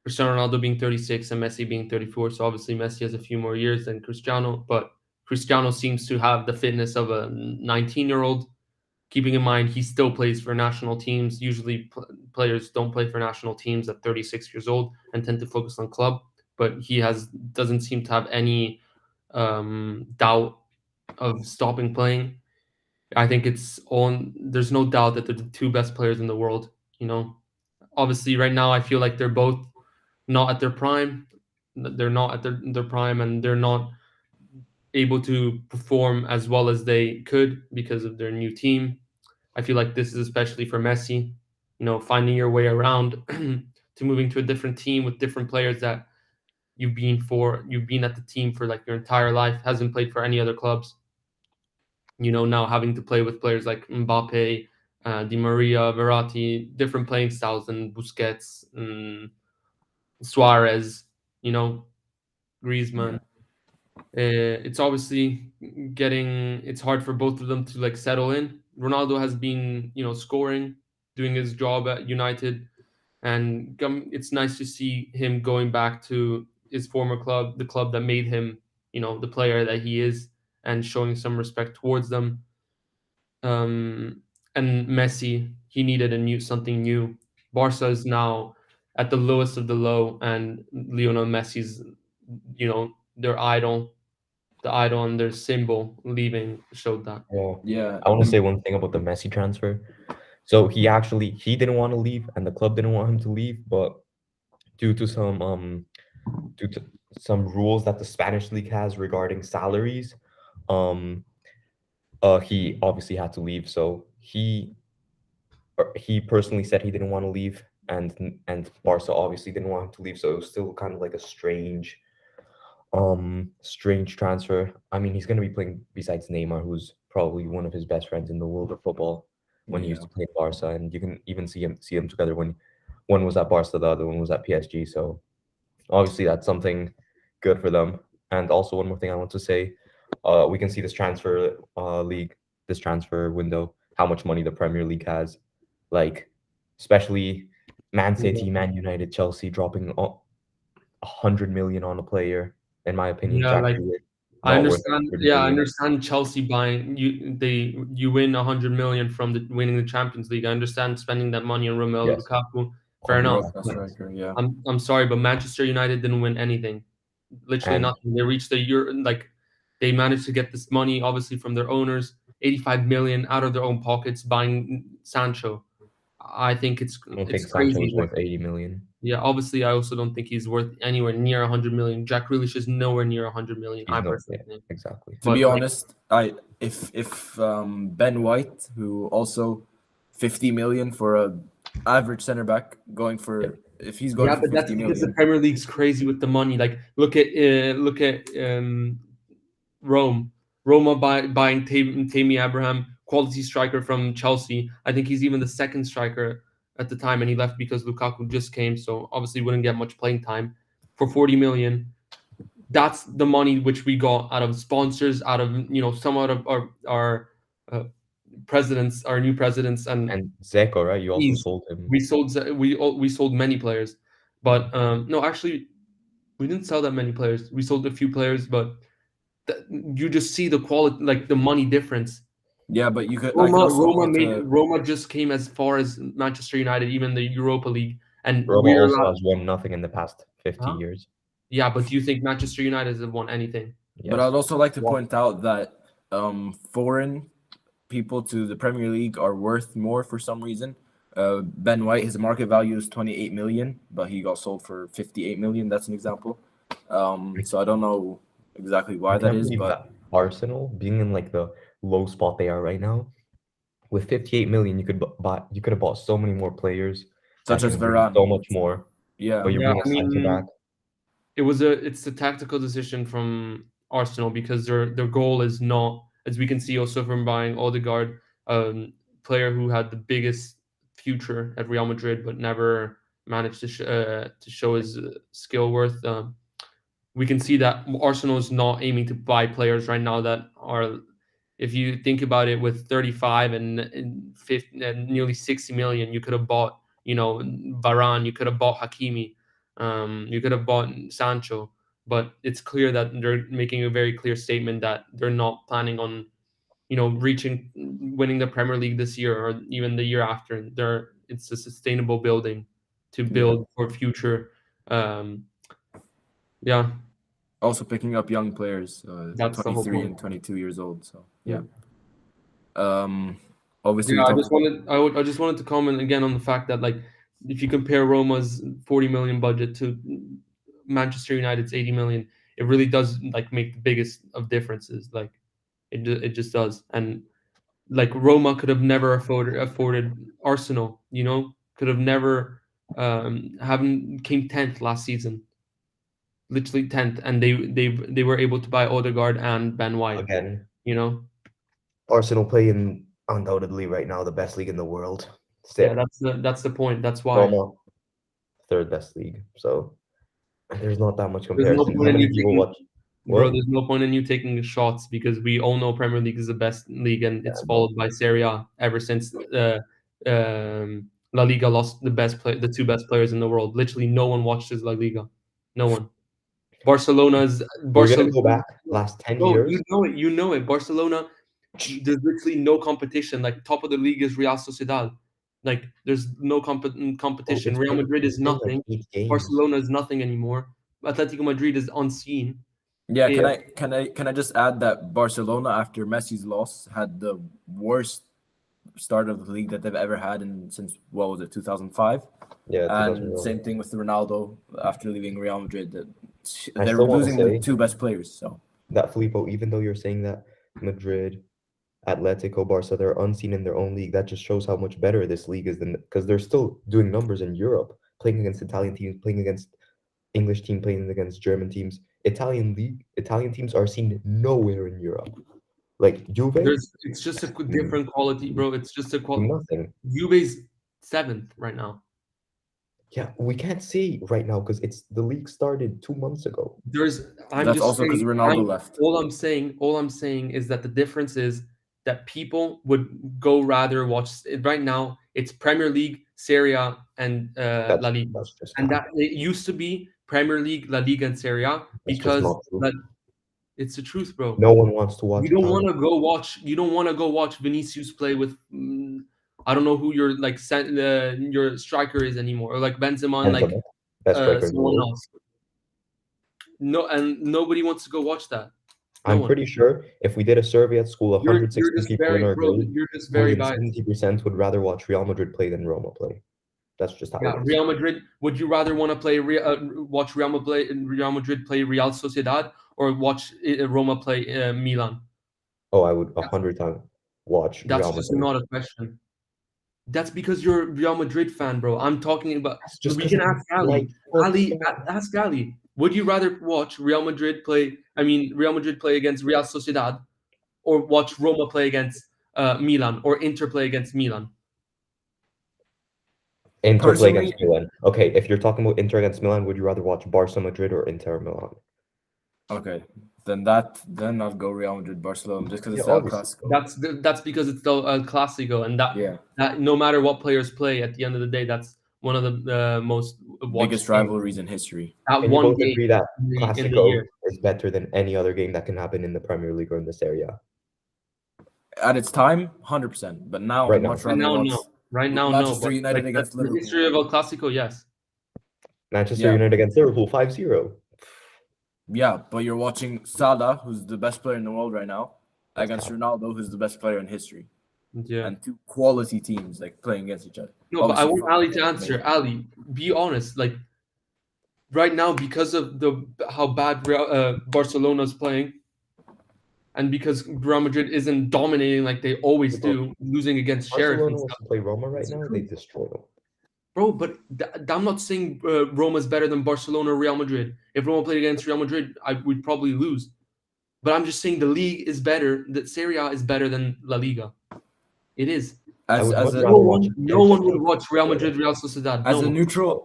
Speaker 1: Cristiano Ronaldo being 36 and Messi being 34. So, obviously, Messi has a few more years than Cristiano. But Cristiano seems to have the fitness of a 19-year-old. Keeping in mind, he still plays for national teams. Usually, players don't play for national teams at 36 years old and tend to focus on club. But he doesn't seem to have any doubt of stopping playing. I think there's no doubt that they're the 2 best players in the world, Obviously right now I feel like they're both not at their prime. They're not at their prime and they're not able to perform as well as they could because of their new team. I feel like this is especially for Messi, finding your way around to moving to a different team with different players that you've been at the team for like your entire life, hasn't played for any other clubs. Now having to play with players like Mbappe, Di Maria, Verratti, different playing styles than Busquets, Suarez, Griezmann. It's obviously it's hard for both of them to like settle in. Ronaldo has been, scoring, doing his job at United, and it's nice to see him going back to his former club, the club that made him, the player that he is, and showing some respect towards them. And Messi, he needed something new. Barca is now at the lowest of the low, and Lionel Messi's, their idol, the idol and their symbol leaving showed that.
Speaker 3: Well,
Speaker 2: Yeah,
Speaker 3: I want to say one thing about the Messi transfer. So he didn't want to leave, and the club didn't want him to leave, but due to some rules that the Spanish league has regarding salaries, um, he obviously had to leave. So he personally said he didn't want to leave, and Barca obviously didn't want him to leave. So it was still kind of like a strange transfer. I mean, he's going to be playing besides Neymar, who's probably one of his best friends in the world of football when he used to play in Barca, and you can even see them together when one was at Barca, the other one was at PSG. So obviously that's something good for them. And also one more thing I want to say, we can see this transfer window, how much money the Premier League has, like especially Man City, Man United, Chelsea dropping 100 million on a player. In my opinion,
Speaker 1: Yeah,
Speaker 3: Jack
Speaker 1: like
Speaker 3: Grealish,
Speaker 1: I
Speaker 3: not worth
Speaker 1: understand.
Speaker 3: 100
Speaker 1: Yeah, I
Speaker 3: million.
Speaker 1: understand Chelsea buying you. You win 100 million from winning the Champions League. I understand spending that money on Romelu
Speaker 3: Yes.
Speaker 1: Lukaku. Fair
Speaker 3: On
Speaker 1: enough.
Speaker 2: Barca striker, yeah.
Speaker 1: I'm sorry, but Manchester United didn't win anything. Literally
Speaker 3: And
Speaker 1: nothing. They reached the Euro, like they managed to get this money, obviously from their owners, 85 million out of their own pockets, buying Sancho. I think it's
Speaker 3: I don't think
Speaker 1: it's
Speaker 3: Sancho
Speaker 1: crazy.
Speaker 3: is worth 80 million.
Speaker 1: Yeah, obviously, I also don't think he's worth anywhere near 100 million. Jack Grealish is nowhere near 100 million.
Speaker 3: He's
Speaker 1: I
Speaker 3: not,
Speaker 1: personally think.
Speaker 3: exactly.
Speaker 2: To be
Speaker 1: But, like,
Speaker 2: honest, if Ben White, who also 50 million for a average center back, going for if he's going
Speaker 1: yeah,
Speaker 2: for
Speaker 1: but that's
Speaker 2: 50
Speaker 1: because the
Speaker 2: million,
Speaker 1: Premier League's crazy with the money. Like, look at Rome. Roma buying Tammy Abraham, quality striker from Chelsea. I think he's even the second striker at the time, and he left because Lukaku just came, so obviously wouldn't get much playing time. For 40 million, that's the money which we got out of sponsors, out of some out of our uh, presidents, our new presidents, and
Speaker 3: And Zeko, right? You also
Speaker 1: fees.
Speaker 3: sold him.
Speaker 1: We sold many players, but no, actually, we didn't sell that many players. We sold a few players, but you just see the quality, like the money difference.
Speaker 2: yeah, but I could also quote
Speaker 1: Roma just came as far as Manchester United, even the Europa League, and
Speaker 3: Roma
Speaker 1: we're
Speaker 3: also has won nothing in the past 50
Speaker 1: Huh?
Speaker 3: years.
Speaker 1: Yeah, but do you think Manchester United has won anything?
Speaker 3: Yes.
Speaker 2: But I'd also like to point out that foreign people to the Premier League are worth more for some reason. Ben White, his market value is 28 million, but he got sold for 58 million. That's an example. So I don't know exactly why that is, but
Speaker 3: Arsenal being in like the low spot they are right now, with 58 million, you could have bought so many more players,
Speaker 2: such
Speaker 3: that
Speaker 2: as
Speaker 3: can bring
Speaker 2: Varane.
Speaker 3: so much more.
Speaker 2: Yeah,
Speaker 3: But you
Speaker 1: Yeah,
Speaker 3: bring a
Speaker 1: I
Speaker 3: center
Speaker 1: mean,
Speaker 3: back.
Speaker 1: it's a tactical decision from Arsenal because their goal is not, as we can see also from buying Odegaard, player who had the biggest future at Real Madrid but never managed to show his skill worth. We can see that Arsenal is not aiming to buy players right now that are, if you think about it, with 35 and 50 and nearly 60 million, you could have bought, Varane, you could have bought Hakimi, you could have bought Sancho. But it's clear that they're making a very clear statement that they're not planning on, winning the Premier League this year or even the year after. It's a sustainable building to build for future. Yeah.
Speaker 2: Also picking up young players,
Speaker 1: That's the whole
Speaker 2: 23
Speaker 1: point.
Speaker 2: and 22 years old. So
Speaker 1: Yeah.
Speaker 2: Obviously,
Speaker 1: Yeah, I just wanted to comment again on the fact that, like, if you compare Roma's 40 million budget to Manchester United's 80 million, it really does, like, make the biggest of differences. Like, it just does. And like Roma could have never afforded Arsenal, could have never haven't came 10th last season. Literally 10th, and they were able to buy Odegaard and Ben White,
Speaker 3: Again, Arsenal play in undoubtedly right now the best league in the world.
Speaker 1: Yeah, that's the point. That's why.
Speaker 3: Roma, third best league. So there's not that much
Speaker 1: There's no
Speaker 3: comparison.
Speaker 1: point
Speaker 3: How
Speaker 1: in
Speaker 3: many
Speaker 1: you
Speaker 3: people watch?
Speaker 1: Bro,
Speaker 3: What?
Speaker 1: there's no point in you taking shots because we all know Premier League is the best league, and it's followed by Serie A ever since La Liga lost the two best players in the world. Literally, no one watches La Liga. No one.
Speaker 3: We're gonna go back last 10
Speaker 1: Bro,
Speaker 3: years.
Speaker 1: you know it. Barcelona, there's literally no competition. Like, top of the league is Real Sociedad. Like there's no competition. Real Madrid is nothing. Barcelona is nothing anymore. Atletico Madrid is unseen.
Speaker 2: Yeah, can I just add that Barcelona, after Messi's loss, had the worst start of the league that they've ever had since, what was it, 2005?
Speaker 3: Yeah,
Speaker 2: And
Speaker 3: 2001.
Speaker 2: same thing with Ronaldo after leaving Real Madrid.
Speaker 3: I
Speaker 2: They're
Speaker 3: still wanna
Speaker 2: losing
Speaker 3: say
Speaker 2: the two best players. So
Speaker 3: that Filippo, even though you're saying that Madrid, Atletico, Barca, they're unseen in their own league, that just shows how much better this league is than, because they're still doing numbers in Europe, playing against Italian teams, playing against English team, playing against German teams. Italian teams are seen nowhere in Europe. Like Juve,
Speaker 1: It's just a different quality, bro. It's just a quality.
Speaker 3: nothing.
Speaker 1: Juve's 7th right now.
Speaker 3: Yeah, we can't see right now because the league started 2 months ago.
Speaker 2: that's also because Ronaldo left.
Speaker 1: All I'm saying is that the difference is that people would go rather watch right now. It's Premier League, Serie A, and La Liga,
Speaker 3: That's just
Speaker 1: and that it used to be Premier League, La Liga, and Serie A because
Speaker 3: not true.
Speaker 1: it's the truth, bro.
Speaker 3: No one wants to watch.
Speaker 1: You don't want to go watch. You don't want to go watch Vinicius play with. I don't know who your your striker is anymore, or like Benzema, and like
Speaker 3: best striker in the
Speaker 1: someone
Speaker 3: world.
Speaker 1: else. No, and nobody wants to go watch that.
Speaker 3: I'm pretty sure if we did a survey at school, 116 people in our grade,
Speaker 1: you're just very biased.
Speaker 3: 70% would rather watch Real Madrid play than Roma play. That's just how it is.
Speaker 1: Real Madrid. Would you rather want to watch Real Madrid play Real Sociedad or watch Roma play Milan?
Speaker 3: Oh, I would 100 times watch
Speaker 1: That's
Speaker 3: Real
Speaker 1: just
Speaker 3: Madrid.
Speaker 1: not a question. That's because you're a Real Madrid fan, bro. I'm talking about. We can ask Ali. Ask Ali. Would you rather watch Real Madrid play against Real Sociedad, or watch Roma play against Milan, or Inter play against Milan?
Speaker 3: Inter play against Milan. Okay, if you're talking about Inter against Milan, would you rather watch Barca Madrid or Inter Milan?
Speaker 2: Okay, then I'll go Real Madrid Barcelona just because it's El Clasico.
Speaker 1: That's because it's the El Clasico, and that no matter what players play, at the end of the day, that's one of the most
Speaker 2: biggest rivalries in history.
Speaker 3: Can you both agree that Clasico is better than any other game that can happen in the Premier League or in this area?
Speaker 2: At its time, 100%. But now,
Speaker 1: right now,
Speaker 2: Manchester United against Liverpool.
Speaker 1: The history of El Clasico, yes.
Speaker 3: Manchester United against Liverpool, 5-0.
Speaker 2: Yeah, but you're watching Salah, who's the best player in the world right now, against Ronaldo, who's the best player in history.
Speaker 1: Yeah.
Speaker 2: And two quality teams like playing against each other.
Speaker 1: No, but I want Ali to answer. Ali, be honest. Like right now, because of how bad Barcelona's playing, and because Real Madrid isn't dominating like they always do, losing against Sheriff.
Speaker 3: Barcelona wants to play Roma right now, they destroy them.
Speaker 1: Bro, but I'm not saying Roma's better than Barcelona or Real Madrid. If Roma played against Real Madrid, we'd probably lose. But I'm just saying the league is better. That Serie A is better than La Liga. It is. No one would watch Real Madrid, Real Sociedad.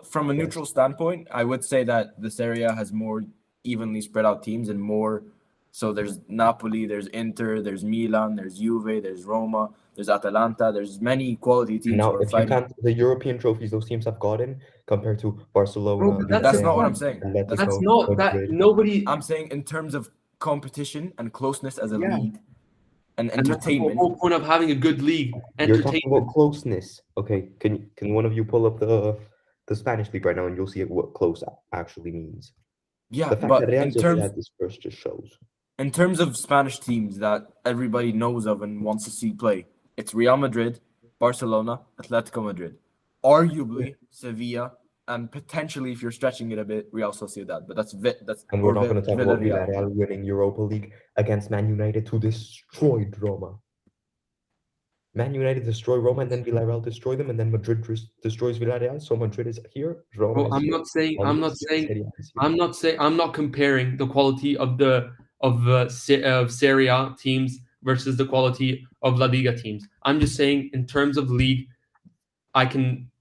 Speaker 2: From a neutral standpoint, I would say that the Serie A has more evenly spread out teams and more. So there's Napoli, there's Inter, there's Milan, there's Juve, there's Roma, there's Atalanta. There's many quality teams.
Speaker 3: Now, if you count the European trophies those teams have gotten compared to Barcelona,
Speaker 2: that's not what I'm saying.
Speaker 1: That's not that nobody.
Speaker 2: I'm saying in terms of competition and closeness as a league and entertainment.
Speaker 1: The whole point of having a good league.
Speaker 3: You're talking about closeness. Okay, can one of you pull up the Spanish league right now and you'll see what close actually means.
Speaker 2: Yeah,
Speaker 3: the fact
Speaker 2: but
Speaker 3: that Real Sociedad had this first just shows.
Speaker 2: In terms of Spanish teams that everybody knows of and wants to see play, it's Real Madrid, Barcelona, Atletico Madrid, arguably Sevilla, and potentially, if you're stretching it a bit, Real Sociedad. But that's
Speaker 3: and we're not going to talk about Villarreal winning Europa League against Man United, who destroyed Roma. Man United destroy Roma, and then Villarreal destroy them, and then Madrid destroys Villarreal. So Madrid is here. Roma
Speaker 1: I'm not comparing the quality of Serie A teams versus the quality of La Liga teams. I'm just saying, in terms of league, I can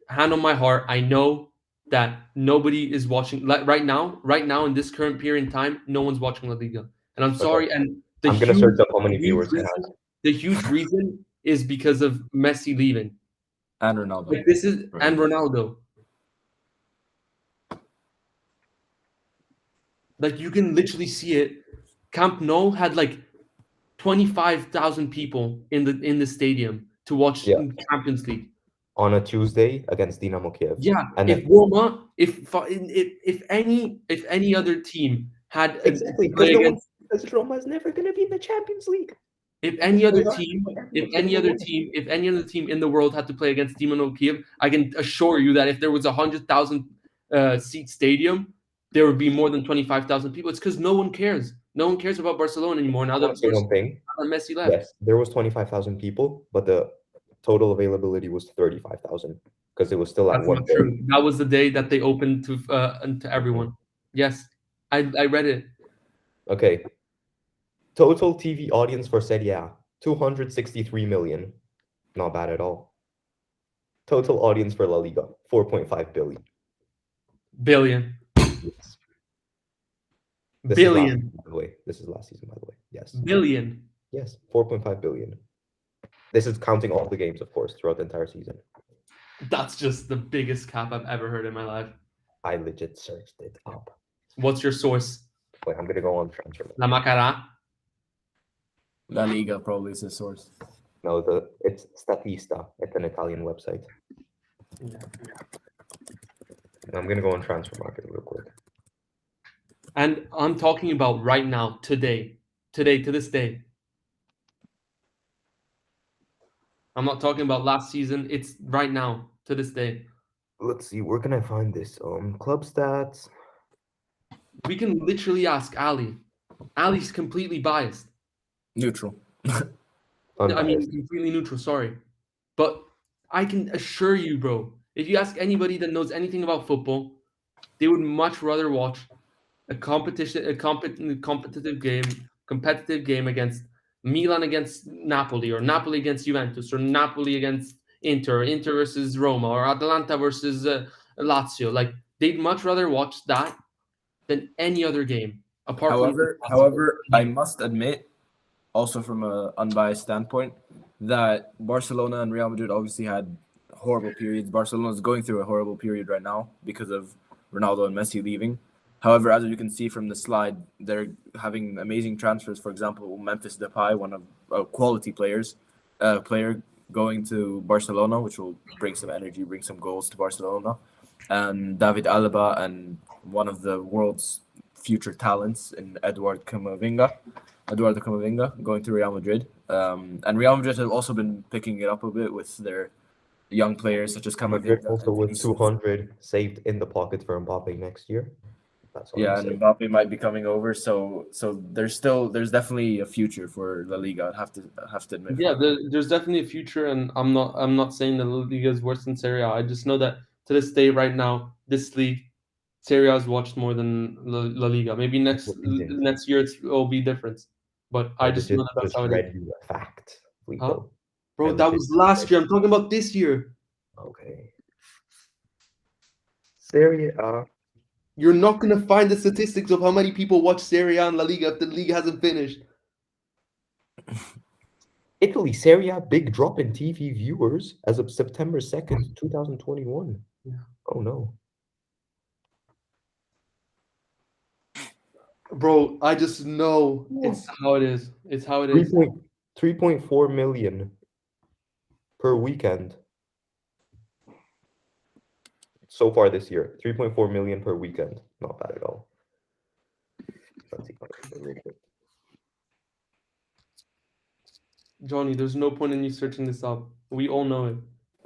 Speaker 1: hand on my heart, I know that nobody is watching right now in this current period in time. No one's watching La Liga, and I'm sorry. And
Speaker 3: I'm gonna search up how many viewers it has.
Speaker 1: The huge reason is because of Messi leaving
Speaker 2: and Ronaldo.
Speaker 1: And Ronaldo. Like, you can literally see it. Camp Nou had like 25,000 people in the stadium to watch Champions League.
Speaker 3: on a Tuesday against Dynamo Kiev.
Speaker 1: Yeah,
Speaker 3: And
Speaker 1: if
Speaker 3: then,
Speaker 1: Roma, if any other team had
Speaker 3: exactly,
Speaker 1: to play against,
Speaker 3: because Roma is never going to be in the Champions League.
Speaker 1: if any other
Speaker 3: They are,
Speaker 1: team,
Speaker 3: everyone's gonna go wrong.
Speaker 1: if any other team in the world had to play against Dynamo Kiev, I can assure you that if there was 100,000 seat stadium, there would be more than 25,000 people. It's because no one cares. No one cares about Barcelona anymore now
Speaker 3: I want
Speaker 1: that
Speaker 3: to say one thing.
Speaker 1: Messi left.
Speaker 3: Yes, there was 25,000 people, but the total availability was 35,000 because it was still at
Speaker 1: That's
Speaker 3: one
Speaker 1: not true. That was the day that they opened to everyone. Yes, I read it.
Speaker 3: Okay. Total TV audience for Serie A, 263 million. Not bad at all. Total audience for La Liga, 4.5 billion.
Speaker 1: Billion.
Speaker 3: Yes. This is last
Speaker 1: Billion.
Speaker 3: season, by the way. This is last season, by the way. Yes.
Speaker 1: Billion.
Speaker 3: Yes, 4.5 billion. This is counting all the games, of course, throughout the entire season.
Speaker 1: That's just the biggest cap I've ever heard in my life.
Speaker 3: I legit searched it up.
Speaker 1: What's your source?
Speaker 3: Wait, I'm gonna go on transfer.
Speaker 1: La Macara?
Speaker 2: La Liga probably is the source.
Speaker 3: No, it's Statista. It's an Italian website. I'm gonna go on transfer market real quick.
Speaker 1: And I'm talking about right now, today, to this day. I'm not talking about last season. It's right now, to this day.
Speaker 3: Let's see, where can I find this? Club stats.
Speaker 1: We can literally ask Ali. Ali's completely biased.
Speaker 2: Neutral.
Speaker 1: I mean, completely neutral, sorry. But I can assure you, bro, if you ask anybody that knows anything about football, they would much rather watch a competitive game against Milan against Napoli, or Napoli against Juventus, or Napoli against Inter versus Roma, or Atalanta versus Lazio. Like, they'd much rather watch that than any other game.
Speaker 2: However, I must admit, also from an unbiased standpoint, that Barcelona and Real Madrid obviously had horrible periods. Barcelona is going through a horrible period right now because of Ronaldo and Messi leaving. However, as you can see from the slide, they're having amazing transfers. For example, Memphis Depay, one of quality player going to Barcelona, which will bring some energy, bring some goals to Barcelona. And David Alaba and one of the world's future talents in Eduardo Camavinga going to Real Madrid. And Real Madrid have also been picking it up a bit with their young players such as Camavinga.
Speaker 3: Also with 200 saved in the pocket for Mbappe next year. That's what I'm
Speaker 2: and
Speaker 3: saying.
Speaker 2: Mbappe might be coming over, so there's definitely a future for La Liga. I have to admit.
Speaker 1: Yeah, there's definitely a future, and I'm not saying that La Liga is worse than Serie A. I just know that to this day, right now, this league, Serie A is watched more than La Liga. Maybe next year it'll be different, but I just know that that's how it is.
Speaker 3: Read you a fact, Filippo.
Speaker 1: Huh? Bro, that was last year. I'm talking about this year.
Speaker 3: Okay. Serie A.
Speaker 1: You're not gonna find the statistics of how many people watch Serie A and La Liga if the league hasn't finished.
Speaker 3: Italy, Serie A, big drop in TV viewers as of September 2nd, 2021.
Speaker 1: Yeah.
Speaker 3: Oh no.
Speaker 1: Bro, I just know it's how it is. It's how it is.
Speaker 3: 3.4 million per weekend. So far this year, 3.4 million per weekend. Not bad at all. Let's see.
Speaker 1: Johnny, there's no point in you searching this up. We all know it.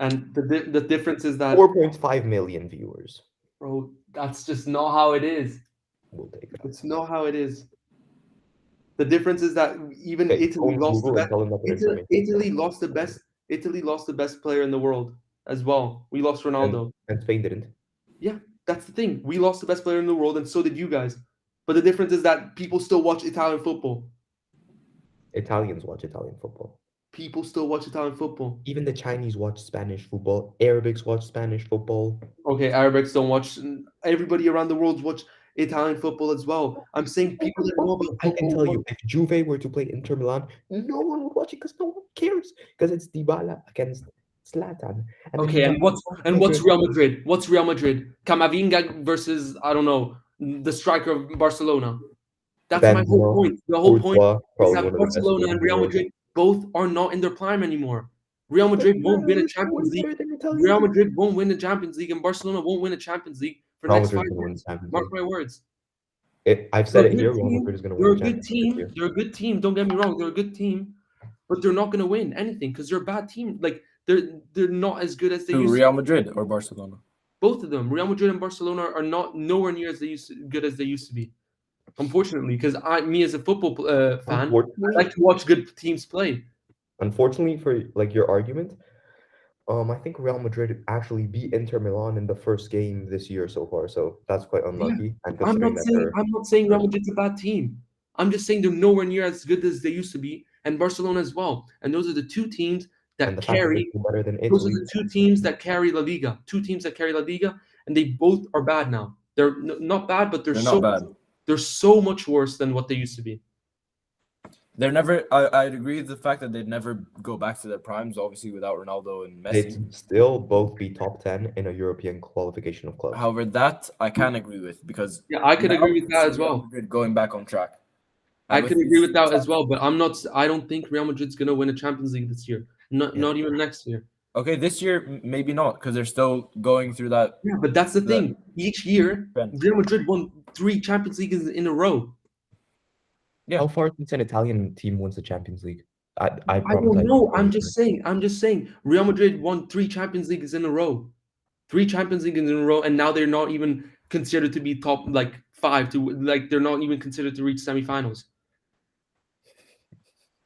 Speaker 1: And the difference is that
Speaker 3: 4.5 million viewers.
Speaker 1: Bro, that's just not how it is.
Speaker 3: We'll take that.
Speaker 1: It's not how it is. The difference is that even Italy lost the best. Italy lost the best. Italy lost the best player in the world as well. We lost Ronaldo.
Speaker 3: And Spain didn't.
Speaker 1: Yeah, that's the thing. We lost the best player in the world, and so did you guys. But the difference is that people still watch Italian football.
Speaker 3: Italians watch Italian football.
Speaker 1: People still watch Italian football.
Speaker 3: Even the Chinese watch Spanish football. Arabics watch Spanish football.
Speaker 1: Okay, Arabics don't watch. Everybody around the world watch Italian football as well. I'm saying people that know about football.
Speaker 3: I can tell you, if Juve were to play Inter Milan, no one would watch it because no one cares. Because it's Dybala against Zlatan.
Speaker 1: Okay, and what's Real Madrid? What's Real Madrid? Camavinga versus, I don't know, the striker of Barcelona. That's my whole point. The whole point is that Barcelona and Real Madrid both are not in their prime anymore. Real Madrid won't win a
Speaker 3: It's
Speaker 1: Champions
Speaker 3: way
Speaker 1: League.
Speaker 3: better than Italian
Speaker 1: Real
Speaker 3: team.
Speaker 1: Madrid won't win the Champions League, and Barcelona won't win a Champions League for the
Speaker 3: Real
Speaker 1: next 5
Speaker 3: Madrid's gonna win
Speaker 1: years.
Speaker 3: the Champions
Speaker 1: Mark
Speaker 3: League.
Speaker 1: my words.
Speaker 3: I've said it here. Real Madrid is gonna
Speaker 1: They're
Speaker 3: win
Speaker 1: a
Speaker 3: the
Speaker 1: good
Speaker 3: Champions League this
Speaker 1: team.
Speaker 3: year.
Speaker 1: They're a good team. Don't get me wrong. They're a good team, but they're not gonna win anything because they're a bad team. Like they're not as good as they
Speaker 2: To
Speaker 1: used to.
Speaker 2: Real Madrid or Barcelona?
Speaker 1: Both of them, Real Madrid and Barcelona, are not nowhere near as good as they used to be. Unfortunately, because me as a football fan, I
Speaker 3: Unfortunately,
Speaker 1: like to watch good teams play.
Speaker 3: unfortunately for like your argument, I think Real Madrid actually beat Inter Milan in the first game this year so far, so that's quite unlucky. And
Speaker 1: I'm
Speaker 3: considering
Speaker 1: not
Speaker 3: that
Speaker 1: saying Real Madrid's a bad team. I'm just saying they're nowhere near as good as they used to be, and Barcelona as well. And those are the two teams that
Speaker 3: and the fact that
Speaker 1: carry.
Speaker 3: they're better than
Speaker 1: Those are
Speaker 3: Italy.
Speaker 1: the two teams that carry La Liga. Two teams that carry La Liga, and they both are bad now. They're not bad, but
Speaker 2: They're not bad.
Speaker 1: They're so much worse than what they used to be.
Speaker 2: They're never. I'd agree with the fact that they'd never go back to their primes. Obviously, without Ronaldo and Messi.
Speaker 3: They'd still both be top 10 in a European qualification of clubs.
Speaker 2: However, that I can agree with because
Speaker 1: Yeah, I could
Speaker 2: now
Speaker 1: agree with
Speaker 2: we
Speaker 1: that
Speaker 2: see
Speaker 1: as
Speaker 2: Real
Speaker 1: well.
Speaker 2: Madrid going back on track.
Speaker 1: I
Speaker 2: And
Speaker 1: could
Speaker 2: with
Speaker 1: agree
Speaker 2: these
Speaker 1: with that as
Speaker 2: top-
Speaker 1: well, but I don't think Real Madrid's gonna win a Champions League this year. Not even next year.
Speaker 2: Okay, this year maybe not because they're still going through that.
Speaker 1: Yeah, but that's the thing. Each year,
Speaker 2: Trend.
Speaker 1: Real Madrid won 3 Champions Leagues in a row.
Speaker 2: Yeah.
Speaker 3: How far since an Italian team wins the Champions League? I
Speaker 1: I
Speaker 3: promise
Speaker 1: don't know.
Speaker 3: don't
Speaker 1: I'm just saying. Real Madrid won 3 Champions Leagues in a row. 3 Champions Leagues in a row, and now they're not even considered to be top 5 they're not even considered to reach semifinals.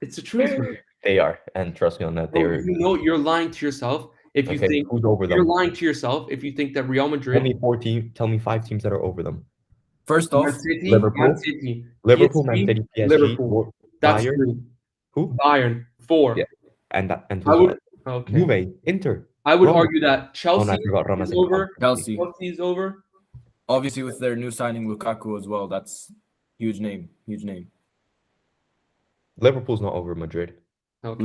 Speaker 1: It's the truth. Man.
Speaker 3: They are, and trust me on that. They
Speaker 1: Bro,
Speaker 3: are.
Speaker 1: you know you're lying to yourself if you think
Speaker 3: who's over
Speaker 1: you're
Speaker 3: them?
Speaker 1: lying to yourself if you think that Real Madrid.
Speaker 3: Tell me 5 teams that are over them.
Speaker 2: First off,
Speaker 1: Man City,
Speaker 3: Liverpool,
Speaker 1: Man City,
Speaker 3: Liverpool,
Speaker 1: PSG,
Speaker 3: Man City, PSG,
Speaker 1: Liverpool. That's
Speaker 3: Bayern.
Speaker 1: 3.
Speaker 3: Who?
Speaker 1: Bayern 4.
Speaker 3: Yeah. And
Speaker 1: I
Speaker 3: who's
Speaker 1: would
Speaker 3: that?
Speaker 1: okay.
Speaker 3: Juve, Inter.
Speaker 1: I would
Speaker 3: Roma.
Speaker 1: argue that Chelsea
Speaker 3: I forgot Roma's
Speaker 1: is
Speaker 3: in
Speaker 1: over.
Speaker 2: Chelsea.
Speaker 1: Chelsea's over.
Speaker 2: Obviously, with their new signing Lukaku as well, that's huge name.
Speaker 3: Liverpool's not over Madrid.
Speaker 1: Okay.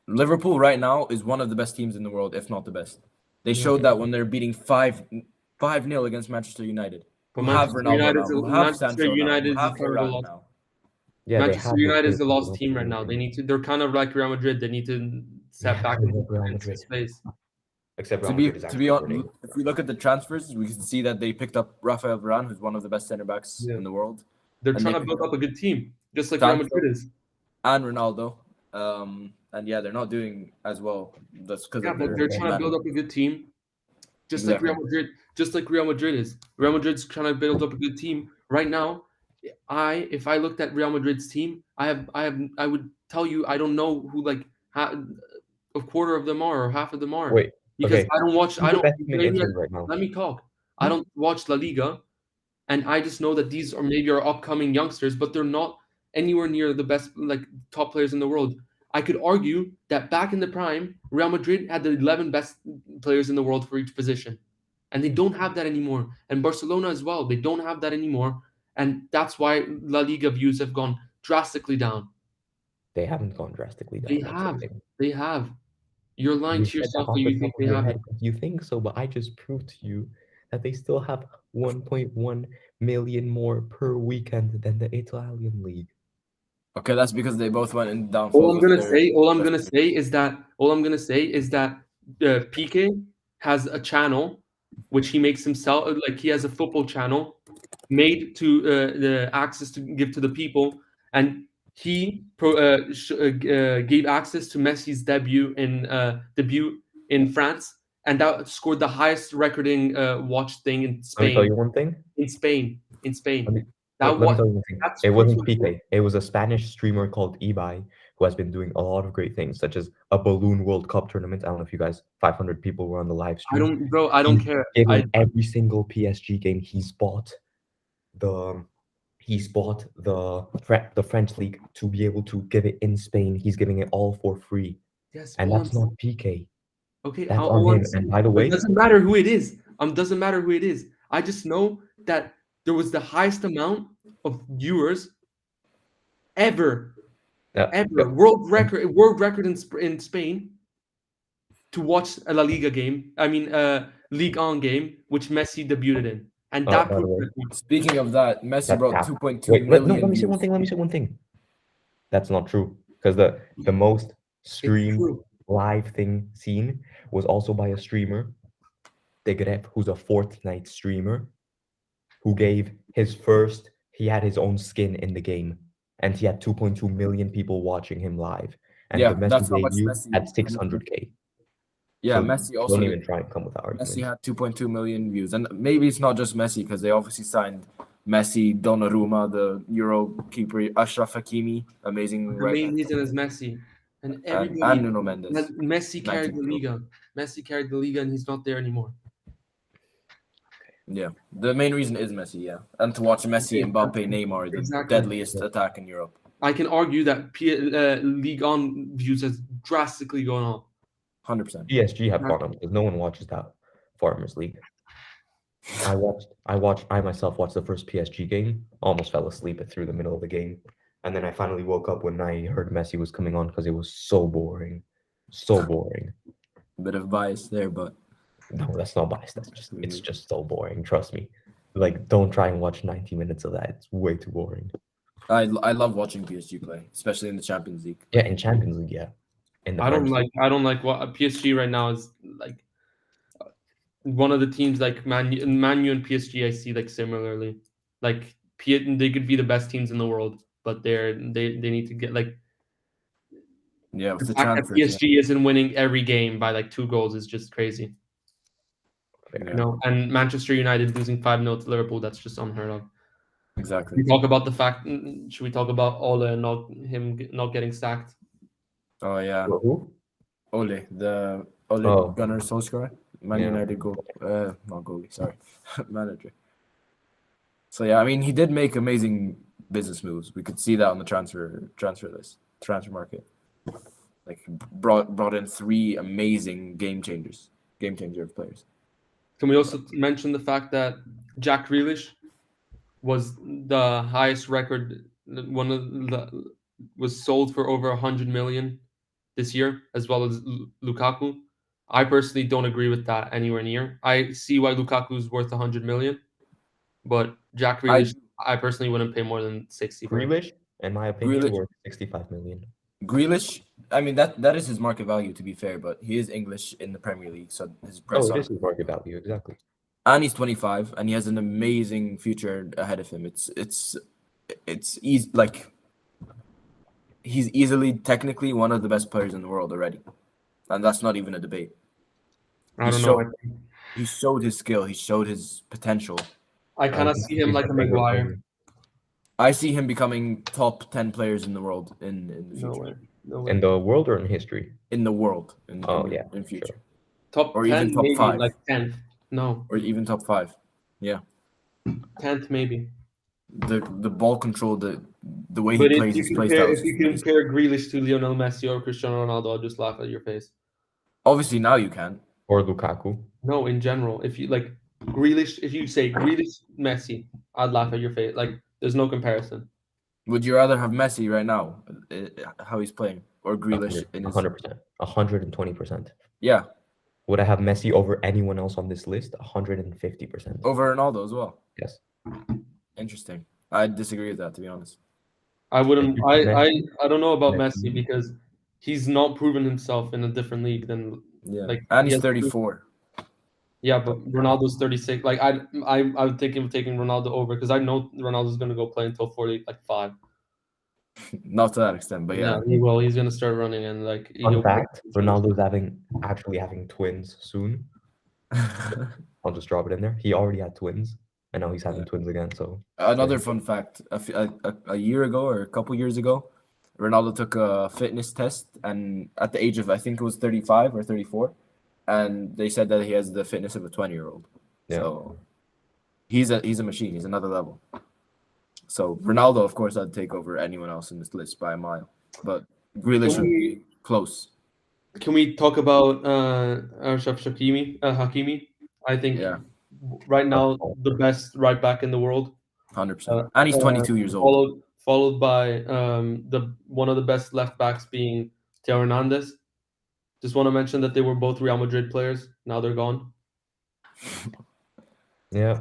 Speaker 2: Liverpool right now is one of the best teams in the world, if not the best. They showed that when they're beating 5-0 against Manchester United.
Speaker 1: But
Speaker 2: Who have
Speaker 1: Manchester
Speaker 2: Ronaldo
Speaker 1: United
Speaker 2: now,
Speaker 1: is
Speaker 2: who have
Speaker 1: Manchester
Speaker 2: Sancho
Speaker 1: United
Speaker 2: now, who
Speaker 1: is
Speaker 2: have
Speaker 1: kind of a
Speaker 2: Varane
Speaker 1: lost.
Speaker 2: now.
Speaker 3: Yeah,
Speaker 1: Manchester United is the lost
Speaker 3: Liverpool.
Speaker 1: team right now. They're kind of like Real Madrid. They need to step back into
Speaker 3: Real Madrid.
Speaker 1: space.
Speaker 3: Except
Speaker 2: To
Speaker 3: Real
Speaker 2: be
Speaker 3: Madrid is actually
Speaker 2: honest,
Speaker 3: winning.
Speaker 2: if we look at the transfers, we can see that they picked up Rafael Varane, who's one of the best center backs in the world,
Speaker 1: They're
Speaker 2: And
Speaker 1: trying
Speaker 2: they
Speaker 1: to build
Speaker 2: picked
Speaker 1: up a good team, just like Real
Speaker 2: Sancho.
Speaker 1: Madrid is.
Speaker 2: and Ronaldo. And yeah, they're not doing as well. That's because
Speaker 1: Yeah, but they're trying to build up a good team, just like Real Madrid. Just like Real Madrid is. Real Madrid's trying to build up a good team right now. If I looked at Real Madrid's team, I would tell you I don't know who a quarter of them are or half of them are.
Speaker 3: Wait,
Speaker 1: because
Speaker 3: okay.
Speaker 1: I don't watch.
Speaker 3: Who's the best team in Italy right now?
Speaker 1: Let me talk. I don't watch La Liga, and I just know that these are maybe our upcoming youngsters, but they're not anywhere near the best top players in the world. I could argue that back in the prime, Real Madrid had the 11 best players in the world for each position, and they don't have that anymore. And Barcelona as well, they don't have that anymore, and that's why La Liga views have gone drastically down.
Speaker 3: They haven't gone drastically down.
Speaker 1: They
Speaker 3: that's the
Speaker 1: have.
Speaker 3: thing.
Speaker 1: They have. You're lying
Speaker 3: You
Speaker 1: to
Speaker 3: said that
Speaker 1: yourself
Speaker 3: off
Speaker 1: that
Speaker 3: the
Speaker 1: you think
Speaker 3: top
Speaker 1: they
Speaker 3: of your
Speaker 1: have.
Speaker 3: head 'cause you think so, but I just proved to you that they still have 1.1 million more per weekend than the Italian league.
Speaker 2: Okay, that's because they both went in down.
Speaker 1: All I'm gonna say is that Pique has a channel which he makes himself, he has a football channel made to the access to give to the people, and he gave access to Messi's debut in France, and that scored the highest recording watch thing in Spain.
Speaker 3: Let me tell you one thing.
Speaker 1: In Spain.
Speaker 3: Let me tell you one thing.
Speaker 1: That's
Speaker 3: It wasn't
Speaker 1: crucial.
Speaker 3: Pique. It was a Spanish streamer called Ibai who has been doing a lot of great things, such as a balloon World Cup tournament. I don't know if you guys, 500 people were on the live stream.
Speaker 1: I don't care.
Speaker 3: Every single PSG game he's bought the French league to be able to give it in Spain. He's giving it all for free,
Speaker 1: Yes,
Speaker 3: and that's not PK.
Speaker 1: Okay,
Speaker 3: That's on him. And by the way,
Speaker 1: it doesn't matter who it is. Doesn't matter who it is. I just know that there was the highest amount of viewers ever. World record in Spain to watch a La Liga game. I mean, Ligue 1 game, which Messi debuted in, and that.
Speaker 3: by the way,
Speaker 2: Speaking of that, Messi brought 2.2
Speaker 3: wait,
Speaker 2: million.
Speaker 3: no, let me say one thing. That's not true because the most streamed live thing seen was also by a streamer, Degref, who's a Fortnite streamer, who gave he had his own skin in the game, and he had 2.2 million people watching him live. And
Speaker 2: Yeah,
Speaker 3: the Messi
Speaker 2: that's how much
Speaker 3: debut
Speaker 2: Messi
Speaker 3: had 600K.
Speaker 2: Yeah,
Speaker 3: So
Speaker 2: Messi also.
Speaker 3: don't even try and come with that argument.
Speaker 2: Messi had 2.2 million views, and maybe it's not just Messi because they obviously signed Messi, Donnarumma, the Euro keeper, Ashraf Hakimi, amazing
Speaker 1: The
Speaker 2: right
Speaker 1: main
Speaker 2: back,
Speaker 1: reason is Messi. And
Speaker 2: and
Speaker 1: everybody,
Speaker 2: Nuno Mendes.
Speaker 1: Messi carried the
Speaker 2: Magic
Speaker 1: Liga. Messi carried the Liga, and he's not there anymore.
Speaker 2: Yeah, the main reason is Messi, yeah, and to watch Messi, Mbappe, Neymar, the
Speaker 1: Exactly.
Speaker 2: deadliest attack in Europe.
Speaker 1: I can argue that Ligue 1 views has drastically gone up.
Speaker 2: 100%.
Speaker 3: PSG have gone up because no one watches that Farmers League. I myself watched the first PSG game, almost fell asleep through the middle of the game. And then I finally woke up when I heard Messi was coming on because it was so boring. So boring.
Speaker 2: A bit of bias there, but
Speaker 3: no, that's not biased. It's just so boring. Trust me. Like, don't try and watch 90 minutes of that. It's way too boring.
Speaker 2: I love watching PSG play, especially in the Champions League.
Speaker 3: Yeah, in Champions League, yeah.
Speaker 1: I don't like what PSG right now is like. One of the teams like Man U and PSG I see like similarly. Like they could be the best teams in the world, but they need to get like.
Speaker 2: Yeah, with the
Speaker 1: fact that PSG isn't winning every game by like 2 goals is just crazy.
Speaker 2: Yeah.
Speaker 1: And Manchester United losing 5-0 to Liverpool, that's just unheard of.
Speaker 2: Exactly.
Speaker 1: We talk about the fact. Should we talk about Ole not getting sacked?
Speaker 2: Oh yeah.
Speaker 3: Who?
Speaker 2: Ole Gunnar Solskjaer, Man United not goalie, sorry, manager. So yeah, I mean, he did make amazing business moves. We could see that on the transfer market. Like brought in 3 amazing game changer players.
Speaker 1: Can we also mention the fact that Jack Grealish was the highest record, was sold for over 100 million this year, as well as Lukaku. I personally don't agree with that anywhere near. I see why Lukaku is worth 100 million, but Jack Grealish, I personally wouldn't pay more than 60 for him.
Speaker 3: Grealish, in my opinion, worth 65 million.
Speaker 2: Grealish, I mean that is his market value, to be fair, but he is English in the Premier League, so his price.
Speaker 3: Oh, it is his market value, exactly.
Speaker 2: And he's 25, and he has an amazing future ahead of him. It's easy, like he's easily technically one of the best players in the world already, and that's not even a debate.
Speaker 1: I don't know.
Speaker 2: He showed his skill. He showed his potential.
Speaker 1: I kind of see him like a Maguire.
Speaker 2: I see him becoming top 10 players in the world in the future.
Speaker 1: No way.
Speaker 3: In the world or in history?
Speaker 2: In the world. In future.
Speaker 3: Sure.
Speaker 1: Top
Speaker 2: or
Speaker 1: 10,
Speaker 2: even top
Speaker 1: maybe,
Speaker 2: 5.
Speaker 1: Like 10th. No.
Speaker 2: Or even top 5. Yeah.
Speaker 1: 10th maybe.
Speaker 2: The ball control, the way he plays his play style.
Speaker 1: If you compare Grealish to Lionel Messi or Cristiano Ronaldo, I'll just laugh at your face.
Speaker 2: Obviously now you can.
Speaker 3: Or Lukaku.
Speaker 1: No, in general. If you like Grealish, if you say Grealish, Messi, I'd laugh at your face. Like, there's no comparison.
Speaker 2: Would you rather have Messi right now, how he's playing, or Grealish?
Speaker 3: 100%, 120%.
Speaker 2: Yeah.
Speaker 3: Would I have Messi over anyone else on this list? 150%.
Speaker 2: Over Ronaldo as well?
Speaker 3: Yes.
Speaker 2: Interesting. I disagree with that, to be honest.
Speaker 1: I wouldn't. I don't know about Messi because he's not proven himself in a different league than.
Speaker 2: Yeah.
Speaker 1: Like,
Speaker 2: and he's 34.
Speaker 1: Yeah, but Ronaldo's 36. Like I would think of taking Ronaldo over because I know Ronaldo's gonna go play until 45.
Speaker 2: Not to that extent, but yeah.
Speaker 1: He will. He's gonna start running and like.
Speaker 3: Fun fact: Ronaldo's actually having twins soon. I'll just drop it in there. He already had twins, and now he's having twins again. So
Speaker 2: another fun fact: a year ago or a couple years ago, Ronaldo took a fitness test, and at the age of I think it was 35 or 34. And they said that he has the fitness of a 20-year-old. Yeah. So he's a machine. He's another level. So Ronaldo, of course, I'd take over anyone else in this list by a mile. But Grealish would be close.
Speaker 1: Can we talk about Ashraf Hakimi? I think right now the best right back in the world.
Speaker 2: 100%. And he's 22 years old.
Speaker 1: Followed by one of the best left backs being Theo Hernandez. Just want to mention that they were both Real Madrid players. Now they're gone.
Speaker 3: Yeah.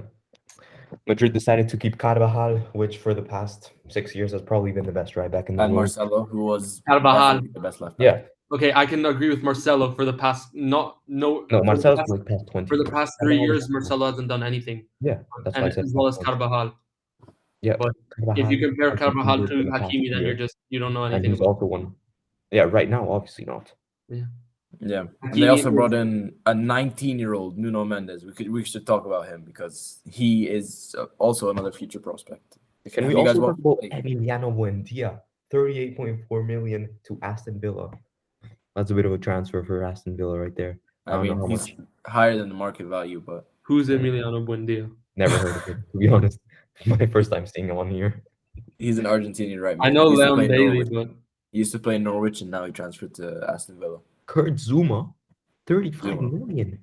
Speaker 3: Madrid decided to keep Carvajal, which for the past 6 years has probably been the best right back in the world.
Speaker 2: And Marcelo, who was
Speaker 1: Carvajal,
Speaker 2: the best left back.
Speaker 3: Yeah,
Speaker 1: Okay, I can agree with Marcelo for the past
Speaker 3: No,
Speaker 1: for
Speaker 3: Marcelo's for like past 20
Speaker 1: the
Speaker 3: years.
Speaker 1: past 3
Speaker 3: Carvajal
Speaker 1: years,
Speaker 3: is-
Speaker 1: Marcelo hasn't done anything,
Speaker 3: Yeah, that's why
Speaker 1: and
Speaker 3: I said
Speaker 1: as well as
Speaker 3: past 20.
Speaker 1: Carvajal.
Speaker 3: Yeah,
Speaker 1: But if you
Speaker 3: Carvajal
Speaker 1: compare
Speaker 3: has
Speaker 1: Carvajal
Speaker 3: succeeded
Speaker 1: to
Speaker 3: in the past
Speaker 1: Hakimi, then
Speaker 3: year,
Speaker 1: you don't know
Speaker 3: and
Speaker 1: anything
Speaker 3: he's
Speaker 1: about.
Speaker 3: also one. Yeah, right now, obviously not.
Speaker 2: Yeah, and
Speaker 1: Hakimi
Speaker 2: they also
Speaker 1: is-
Speaker 2: brought in a 19-year-old Nuno Mendes. We should talk about him because he is also another future prospect.
Speaker 3: Can
Speaker 2: Have
Speaker 3: we
Speaker 2: you guys
Speaker 3: also talk
Speaker 2: watched-
Speaker 3: about Emiliano Buendia? 38.4 million to Aston Villa. That's a bit of a transfer for Aston Villa right there. I don't know how
Speaker 2: he's
Speaker 3: much.
Speaker 2: higher than the market value, but
Speaker 1: Who's Emiliano Buendia?
Speaker 3: Never heard of him, to be honest. My first time seeing him on here.
Speaker 2: he's an Argentinian right
Speaker 1: I
Speaker 2: mid.
Speaker 1: know
Speaker 2: He used to
Speaker 1: Leon
Speaker 2: play in
Speaker 1: Bailey,
Speaker 2: Norwich.
Speaker 1: but
Speaker 2: He used to play in Norwich, and now he transferred to Aston Villa.
Speaker 3: Kurt Zuma, 35
Speaker 2: Zuma.
Speaker 3: million.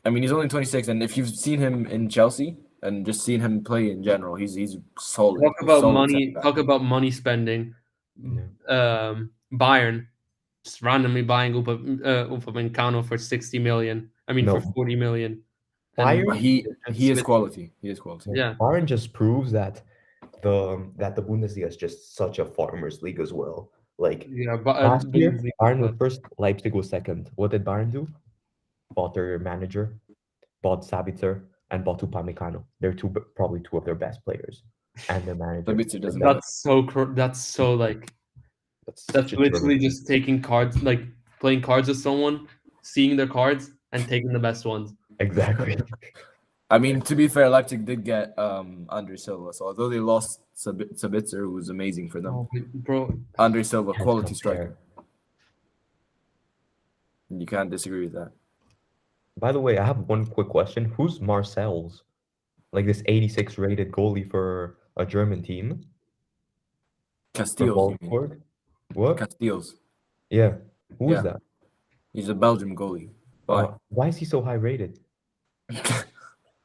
Speaker 2: I mean, he's only 26, and if you've seen him in Chelsea and just seen him play in general, he's solid.
Speaker 1: talk about
Speaker 2: solid
Speaker 1: money.
Speaker 2: centre-back.
Speaker 1: Talk about money spending. Bayern just randomly buying Upamecano for 60 million. I mean,
Speaker 3: No.
Speaker 1: for 40 million.
Speaker 3: Bayern-
Speaker 2: But he
Speaker 1: and
Speaker 2: is
Speaker 1: Smith-
Speaker 2: quality. He is quality.
Speaker 1: Yeah.
Speaker 3: Bayern just proves that the Bundesliga is just such a farmers league as well. Like
Speaker 1: Yeah, but
Speaker 3: last year,
Speaker 1: Bundesliga,
Speaker 3: Bayern was
Speaker 1: but-
Speaker 3: first, Leipzig was second. What did Bayern do? Bought their manager, bought Sabitzer, and bought Upamecano. They're probably two of their best players, and their manager.
Speaker 2: Sabitzer doesn't
Speaker 3: Like,
Speaker 1: That's so like
Speaker 3: that's
Speaker 1: that's
Speaker 3: such a
Speaker 1: literally
Speaker 3: German-
Speaker 1: just taking cards, like playing cards with someone, seeing their cards, and taking the best ones.
Speaker 3: Exactly.
Speaker 2: I mean, to be fair, Leipzig did get Andre Silva. So although they lost Sabitzer, who was amazing for them,
Speaker 1: Oh, bro,
Speaker 2: Andre Silva,
Speaker 3: Can't
Speaker 2: quality
Speaker 3: compare.
Speaker 2: striker. You can't disagree with that.
Speaker 3: By the way, I have one quick question. Who's Marcel's? Like this 86 rated goalie for a German team? For
Speaker 2: Casteels, you mean?
Speaker 3: Wolfsburg? What?
Speaker 2: Casteels.
Speaker 3: Yeah. Who is
Speaker 2: Yeah.
Speaker 3: that?
Speaker 2: He's a Belgium goalie. Why?
Speaker 3: Why is he so high rated?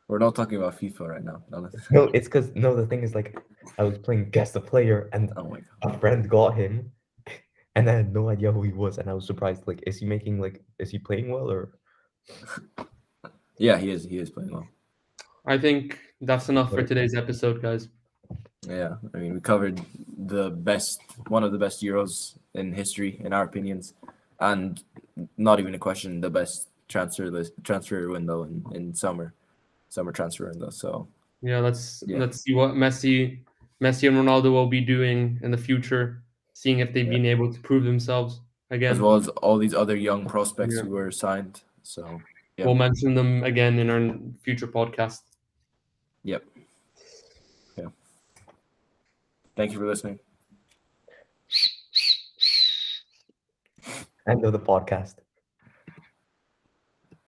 Speaker 2: We're not talking about FIFA right now.
Speaker 3: No, it's because the thing is like I was playing guess the player and
Speaker 2: Oh my god.
Speaker 3: a friend got him and I had no idea who he was and I was surprised. Like, is he playing well or
Speaker 2: Yeah, he is. He is playing well.
Speaker 1: I think that's enough for
Speaker 3: Right.
Speaker 1: today's episode, guys.
Speaker 2: Yeah, I mean, we covered one of the best Euros in history, in our opinions, and not even a question, the best transfer window in summer transfer window. So
Speaker 1: Yeah, let's
Speaker 2: Yeah.
Speaker 1: see what Messi and Ronaldo will be doing in the future, seeing if they've been able to prove themselves again.
Speaker 2: as well as all these other young prospects
Speaker 1: Yeah.
Speaker 2: who were signed. So yeah.
Speaker 1: We'll mention them again in our future podcast.
Speaker 2: Yep. Yeah. Thank you for listening.
Speaker 3: end of the podcast?